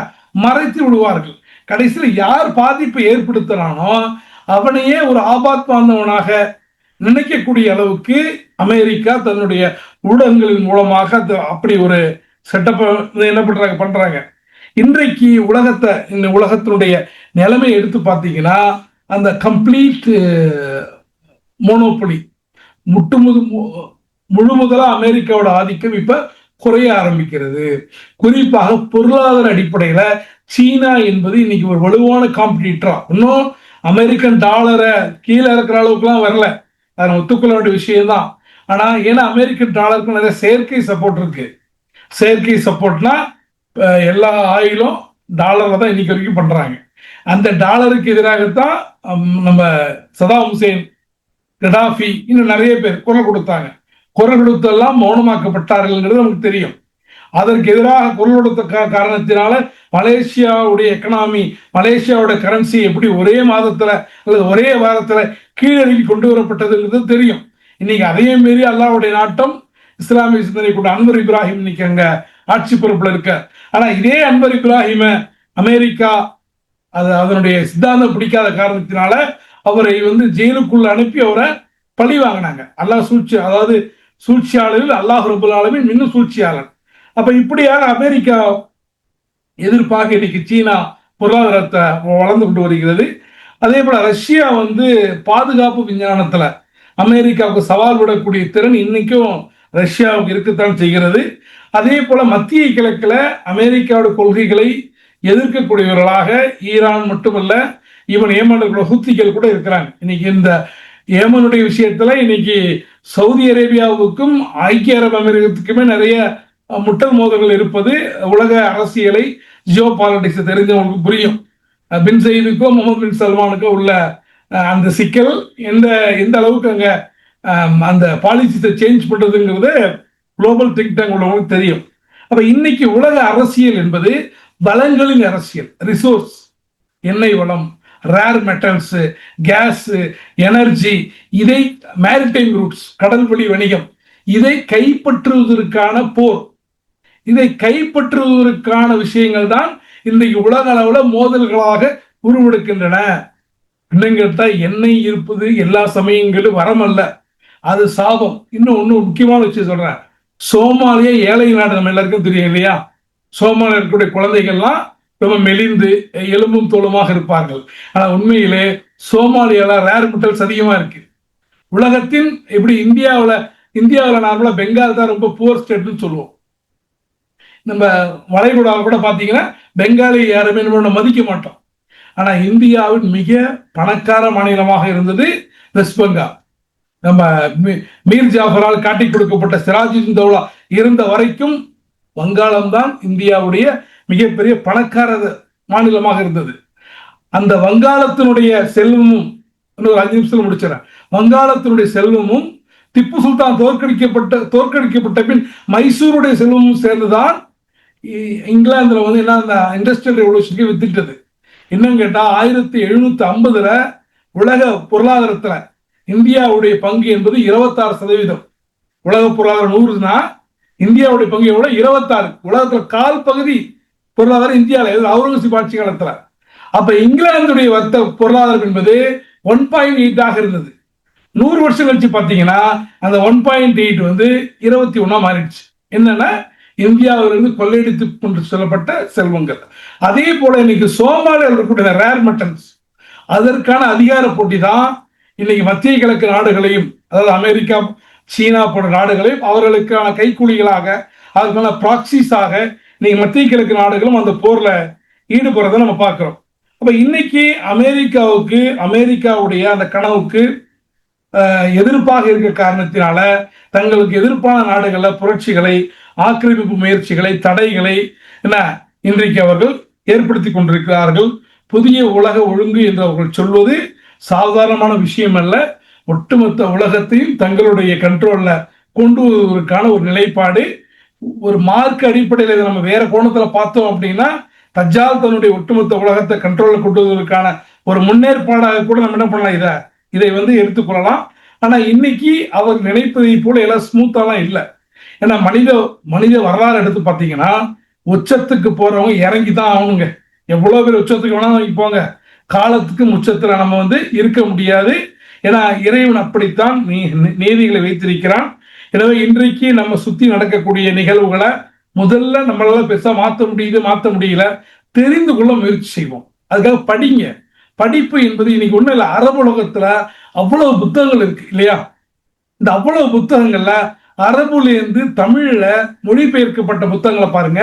மறைத்து விடுவார்கள். கடைசியில் யார் பாதிப்பை ஏற்படுத்துறானோ அவனையே ஒரு ஆபாத் பாந்தவனாக நினைக்கக்கூடிய அளவுக்கு அமெரிக்கா தன்னுடைய ஊடகங்களின் மூலமாக அப்படி ஒரு செட்டப் என்ன பண்றாங்க. இன்றைக்கு இந்த உலகத்தினுடைய நிலைமை எடுத்து பார்த்தீங்கன்னா அந்த கம்ப்ளீட் மோனோபொலி முழு முதலா அமெரிக்காவோட ஆதிக்கம் இப்ப குறைய ஆரம்பிக்கிறது. குறிப்பாக பொருளாதார அடிப்படையில சீனா என்பது இன்னைக்கு ஒரு வலுவான காம்படிட்டரா, இன்னும் அமெரிக்கன் டாலரை கீழே இருக்கிற அளவுக்குலாம் வரல, அதை ஒத்துக்கொள்ள வேண்டிய விஷயம்தான். ஆனா ஏன்னா அமெரிக்கன் டாலருக்கு நிறைய செயற்கை சப்போர்ட் இருக்கு. செயற்கை சப்போர்ட்னா எல்லா ஆயிலும் டாலர்ல தான் இன்னைக்கு வரைக்கும் பண்றாங்க. அந்த டாலருக்கு எதிராகத்தான் நம்ம சதாம் ஹுசேன், கடாஃபி, இன்னும் நிறைய பேர் குரல் கொடுத்தாங்க. குரல் கொடுத்தெல்லாம் மௌனமாக்கப்பட்டார்கள் நமக்கு தெரியும். அதற்கு எதிராக குரல் கொடுத்த காரணத்தினால மலேசியாவுடைய எக்கனாமி, மலேசியாவுடைய கரன்சி எப்படி ஒரே மாதத்துல அல்லது ஒரே வாரத்துல கீழறங்கி கொண்டு வரப்பட்டதுங்கிறது தெரியும். இன்னைக்கு அதையும் மீறி அல்லாஹ்வுடைய நாட்டம் இஸ்லாமிய சிந்தனை கொண்ட அன்வர் இப்ராஹிம் இன்னைக்கு அங்க ஆட்சி பொறுப்புல இருக்க. ஆனா இதே அன்வர் இப்ராஹிம அமெரிக்கா அதனுடைய சித்தாந்தம் பிடிக்காத காரணத்தினால அவரை ஜெயிலுக்குள்ள அனுப்பி அவரை பழி வாங்கினாங்க. அல்லாஹ் அதாவது சூழ்ச்சியாளர்கள் அல்லாஹ் ரபுல் ஆலமீன் இன்னும் சூழ்ச்சியாளர். அப்ப இப்படியாக அமெரிக்கா எதிர்ப்பாக இன்னைக்கு சீனா பொருளாதாரத்தை வளர்ந்து கொண்டு வருகிறது. அதே போல ரஷ்யா பாதுகாப்பு விஞ்ஞானத்துல அமெரிக்காவுக்கு சவால் விடக்கூடிய திறன் இன்னைக்கும் ரஷ்யாவுக்கு இருக்கத்தான் செய்கிறது. அதே போல மத்திய கிழக்குல அமெரிக்காவோட கொள்கைகளை எதிர்க்கக்கூடியவர்களாக ஈரான் மட்டுமல்ல, ஈவன் ஏமனுடைய ஹூத்திகள் கூட இருக்கிறாங்க. இன்னைக்கு இந்த ஏமனுடைய விஷயத்துல இன்னைக்கு சவுதி அரேபியாவுக்கும் ஐக்கிய அரபு அமீரகத்துக்குமே நிறைய முட்டல் மோதல்கள் இருப்பது உலக அரசியலை, ஜியோ பாலிடிக்ஸ் தெரிஞ்சவங்களுக்கு புரியும். பின் சயீதுக்கோ முகமது பின் சல்மானுக்கோ உள்ள அந்த சிக்கல் எந்த அளவுக்கு அங்க அந்த பாலிசியை சேஞ்ச் பண்றதுங்கிறது குளோபல் திங்க் டேங்க் உள்ளவங்களுக்கு தெரியும். அப்ப இன்னைக்கு உலக அரசியல் என்பது வளங்களின் அரசியல். ரிசோர்ஸ், எண்ணெய் வளம், ரேர் மெட்டல்ஸ், கேஸ், எனர்ஜி, இதை மேரிடைம் ரூட்ஸ், கடல் வழி வணிகம், இதை கைப்பற்றுவதற்கான போர், இதை கைப்பற்றுவதற்கான விஷயங்கள் தான் இன்றைக்கு உலக அளவில் மோதல்களாக உருவெடுக்கின்றன. இன்னும் கேட்டா எண்ணெய் இருப்பது எல்லா சமயங்களும் வரமல்ல, அது சாபம். இன்னும் ஒண்ணு முக்கியமான விஷயம் சொல்றேன். சோமாலியா ஏழை நாடு, நம்ம எல்லாருக்கும் தெரியும் இல்லையா? சோமாலியா இருக்கக்கூடிய குழந்தைகள்லாம் ரொம்ப மெலிந்து எலும்பும் தோலுமாக இருப்பார்கள். ஆனா உண்மையிலே சோமாலியால ரேர் மெட்டல்ஸ் அதிகமா இருக்கு. உலகத்தின் எப்படி இந்தியாவில் நார்மலா பெங்கால் தான் ரொம்ப புவர் ஸ்டேட்னு சொல்லுவோம். நம்ம வளைகுடாவில் கூட பாத்தீங்கன்னா பெங்காலி யாருமே நம்ம மதிக்க மாட்டோம். ஆனா இந்தியாவின் மிக பணக்கார மாநிலமாக இருந்தது வெஸ்ட் பெங்கால். நம்ம மீர் ஜாஃபரால் காட்டி கொடுக்கப்பட்ட சிராஜுதீன் தௌலா இருந்த வரைக்கும் வங்காளம் தான் இந்தியாவுடைய மிகப்பெரிய பணக்கார மாநிலமாக இருந்தது. அந்த வங்காளத்தினுடைய செல்வமும், இன்னொரு 5 நிமிஷத்துல முடிச்சிடறேன், வங்காளத்தினுடைய செல்வமும் திப்பு சுல்தான் தோற்கடிக்கப்பட்ட பின் மைசூருடைய செல்வமும் சேர்ந்துதான் இங்கிலாந்துல வந்து என்ன இண்டஸ்ட்ரியல் ரெவல்யூஷனுக்கு வித்திட்டது. என்னன்னு கேட்டா 1750 உலக பொருளாதாரத்துல இந்தியாவுடைய பங்கு என்பது 26%. உலக பொருளாதாரம் 100னா இந்தியாவுடைய பங்கு எவ்வளவு? 26. உலகத்துல 1/4 பகுதி பொருளாதாரம் இந்தியாவில் அவுரங்கசீப் ஆட்சி காலத்துல. அப்ப இங்கிலாந்துடைய பொருளாதாரம் என்பது 1.8 இருந்தது. 100 வருஷம் கழிச்சு பாத்தீங்கன்னா அந்த 1.8 வந்து 21 மாறிடுச்சு. என்னன்னா இந்தியாவிலிருந்து கொள்ளையடித்து கொண்டு சொல்லப்பட்ட செல்வங்கள். அதே போல இன்னைக்கு சோமாலியாவில் இருக்கக்கூடிய ரேர் மெட்டல்ஸ், அதற்கான அதிகார போட்டி தான் இன்னைக்கு மத்திய கிழக்கு நாடுகளையும், அதாவது அமெரிக்கா, சீனா போன்ற நாடுகளையும் அவர்களுக்கான கைக்கூலிகளாக, அதுக்கான ப்ராக்சிஸாக இன்னைக்கு மத்திய கிழக்கு நாடுகளும் அந்த போர்ல ஈடுபடுறதை நம்ம பார்க்கிறோம். அப்ப இன்னைக்கு அமெரிக்காவுடைய அந்த கனவுக்கு எதிர்ப்பாக இருக்க காரணத்தினால தங்களுக்கு எதிர்ப்பான நாடுகள புரட்சிகளை, ஆக்கிரமிப்பு முயற்சிகளை, தடைகளை இன்றைக்கு அவர்கள் ஏற்படுத்தி கொண்டிருக்கிறார்கள். புதிய உலக ஒழுங்கு என்று அவர்கள் சொல்வது சாதாரணமான விஷயம் அல்ல. ஒட்டுமொத்த உலகத்தையும் தங்களுடைய கண்ட்ரோல்ல கொண்டு வருவதற்கான ஒரு நிலைப்பாடு. ஒரு மார்க் அடிப்படையில் இதை நம்ம வேற கோணத்துல பார்த்தோம் அப்படின்னா, தஜ்ஜால் தன்னுடைய ஒட்டுமொத்த உலகத்தை கண்ட்ரோல்ல கொண்டு வருவதற்கான ஒரு முன்னேற்பாடாக கூட நம்ம என்ன பண்ணலாம், இதை வந்து எடுத்துக்கொள்ளலாம். ஆனா இன்னைக்கு அவர் நினைப்பதை போல எல்லாம் ஸ்மூத்தாலாம் இல்லை. ஏன்னா மனித வரலாறு எடுத்து பார்த்தீங்கன்னா, உச்சத்துக்கு போறவங்க இறங்கி தான் ஆகணுங்க. எவ்வளவு பேர் உச்சத்துக்கு வேணாலும் போங்க, காலத்துக்கு உச்சத்துல நம்ம வந்து இருக்க முடியாது. ஏன்னா இறைவன் அப்படித்தான் நீதிகளை வைத்திருக்கிறான். எனவே இன்றைக்கு நம்ம சுத்தி நடக்கக்கூடிய நிகழ்வுகளை முதல்ல நம்மளால பெருசா மாற்ற முடியல, தெரிந்து கொள்ள முயற்சி செய்வோம். அதுக்காக படிங்க. படிப்பு என்பது இன்னைக்கு ஒண்ணு இல்லை. அரபு உலகத்துல அவ்வளவு புத்தகங்கள் இருக்கு இல்லையா? இந்த அவ்வளவு புத்தகங்கள்ல அரபுல இருந்து தமிழ்ல மொழிபெயர்க்கப்பட்ட புத்தகங்களை பாருங்க,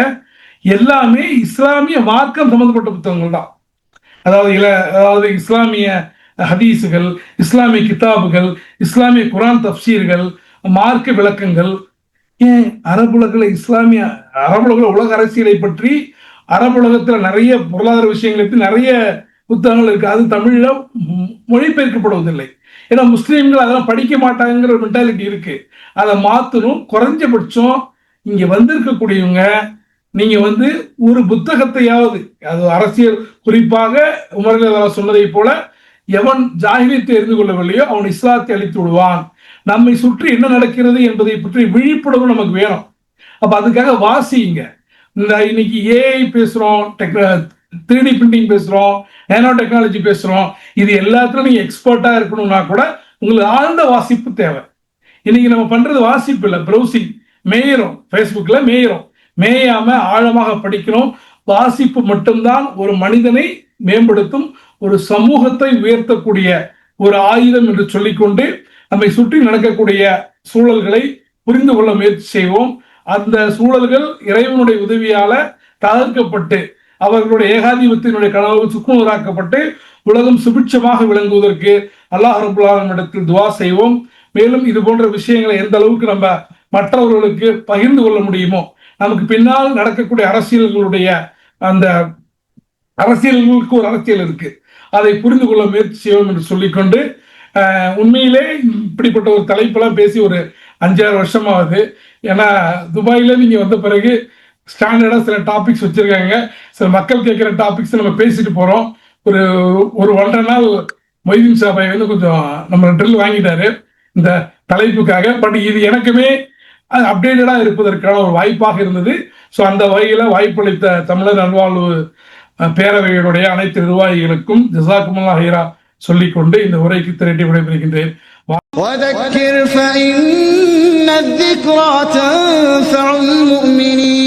எல்லாமே இஸ்லாமிய மார்க்கம் சம்பந்தப்பட்ட புத்தகங்கள் தான். அதாவது இஸ்லாமிய ஹதீசுகள், இஸ்லாமிய கிதாபுகள், இஸ்லாமிய குரான் தப்சீர்கள், மார்க்க விளக்கங்கள். ஏன் அரபுலக உலக அரசியலை பற்றி, அரபுலகத்துல நிறைய பொருளாதார விஷயங்களை பற்றி நிறைய புத்தகங்கள் இருக்கு. அது தமிழ்ல மொழிபெயர்க்கப்படுவதில்லை. ஏன்னா முஸ்லீம்கள் அதெல்லாம் படிக்க மாட்டாங்கிற ஒரு மென்டாலிட்டி இருக்கு. அதை மாத்தணும். குறைஞ்சபட்சம் இங்க வந்திருக்கக்கூடியவங்க நீங்க வந்து ஒரு புத்தகத்தையாவது, அது அரசியல், குறிப்பாக உமர் சொன்னதை போல, எவன் ஜாகிலியத்தை தெரிந்து கொள்ளவில்லையோ அவன் இஸ்லாத்தை அழித்து விடுவான். நம்மை சுற்றி என்ன நடக்கிறது என்பதை பற்றி விழிப்புணர்வு நமக்கு வேணும். அப்ப அதுக்காக வாசிங்க. இந்த இன்னைக்கு ஏஐ பேசுறோம், 3D பிரிண்டிங் பேசுறோம், நேனோ டெக்னாலஜி பேசுறோம். இது எல்லாத்துலயும் நீங்க எக்ஸ்பர்ட்டா இருக்கணும்னா கூட உங்களுக்கு ஆழ்ந்த வாசிப்பு தேவை. இன்னைக்கு நம்ம பண்றது வாசிப்பு இல்லை, ப்ரௌசிங். மேயிரும், ஃபேஸ்புக்ல மேயாம ஆழமாக படிக்கணும். வாசிப்பு மட்டும்தான் ஒரு மனிதனை மேம்படுத்தும், ஒரு சமூகத்தை உயர்த்தக்கூடிய ஒரு ஆயுதம் என்று சொல்லிக்கொண்டு நம்மை சுற்றி நடக்கக்கூடிய சூழல்களை புரிந்து கொள்ள முயற்சி செய்வோம். அந்த சூழல்கள் இறைவனுடைய உதவியால தகர்க்கப்பட்டு அவர்களுடைய ஏகாதிபத்தினுடைய கனவு சுக்குநூறாக்கப்பட்டு உலகம் சுபிட்சமாக விளங்குவதற்கு அல்லாஹ் ரப்பல் ஆலமீன் இடத்தில் துஆ செய்வோம். மேலும் இது போன்ற விஷயங்களை எந்த அளவுக்கு நம்ம மற்றவர்களுக்கு பகிர்ந்து கொள்ள முடியுமோ, நமக்கு பின்னால் நடக்கக்கூடிய அரசியல்களுடைய அந்த அரசியல்களுக்கு ஒரு அரசியல் இருக்கு, அதை புரிந்து கொள்ள முயற்சி செய்வோம் என்று சொல்லிக்கொண்டு, உண்மையிலே இப்படிப்பட்ட ஒரு தலைப்பெல்லாம் பேசி ஒரு 5-6 வருஷமாவது. ஏன்னா துபாயில நீங்க வந்த பிறகு ஸ்டாண்டர்டா சில டாபிக்ஸ் வச்சிருக்காங்க. சில மக்கள் கேட்கிற டாபிக்ஸ் நம்ம பேசிட்டு போறோம். ஒரு 1.5 நாள் மொய்தீன் சாபாய் வந்து கொஞ்சம் நம்ம ட்ரில் வாங்கிட்டாரு இந்த தலைப்புக்காக. பட் இது எனக்குமே அப்டேட்டடா இருப்பதற்கான ஒரு வாய்ப்பாக இருந்தது. ஸோ அந்த வகையில வாய்ப்பளித்த தமிழர் நல்வாழ்வு பேரவைகளுடைய அனைத்து நிர்வாகிகளுக்கும் ஜஸாக்குமுல்லாஹ் ஹைரா சொல்லிக்கொண்டு இந்த உரைக்கு திரட்டி விடைபெறுகின்றேன். وذكر فإن الذكرى تنفع المؤمنين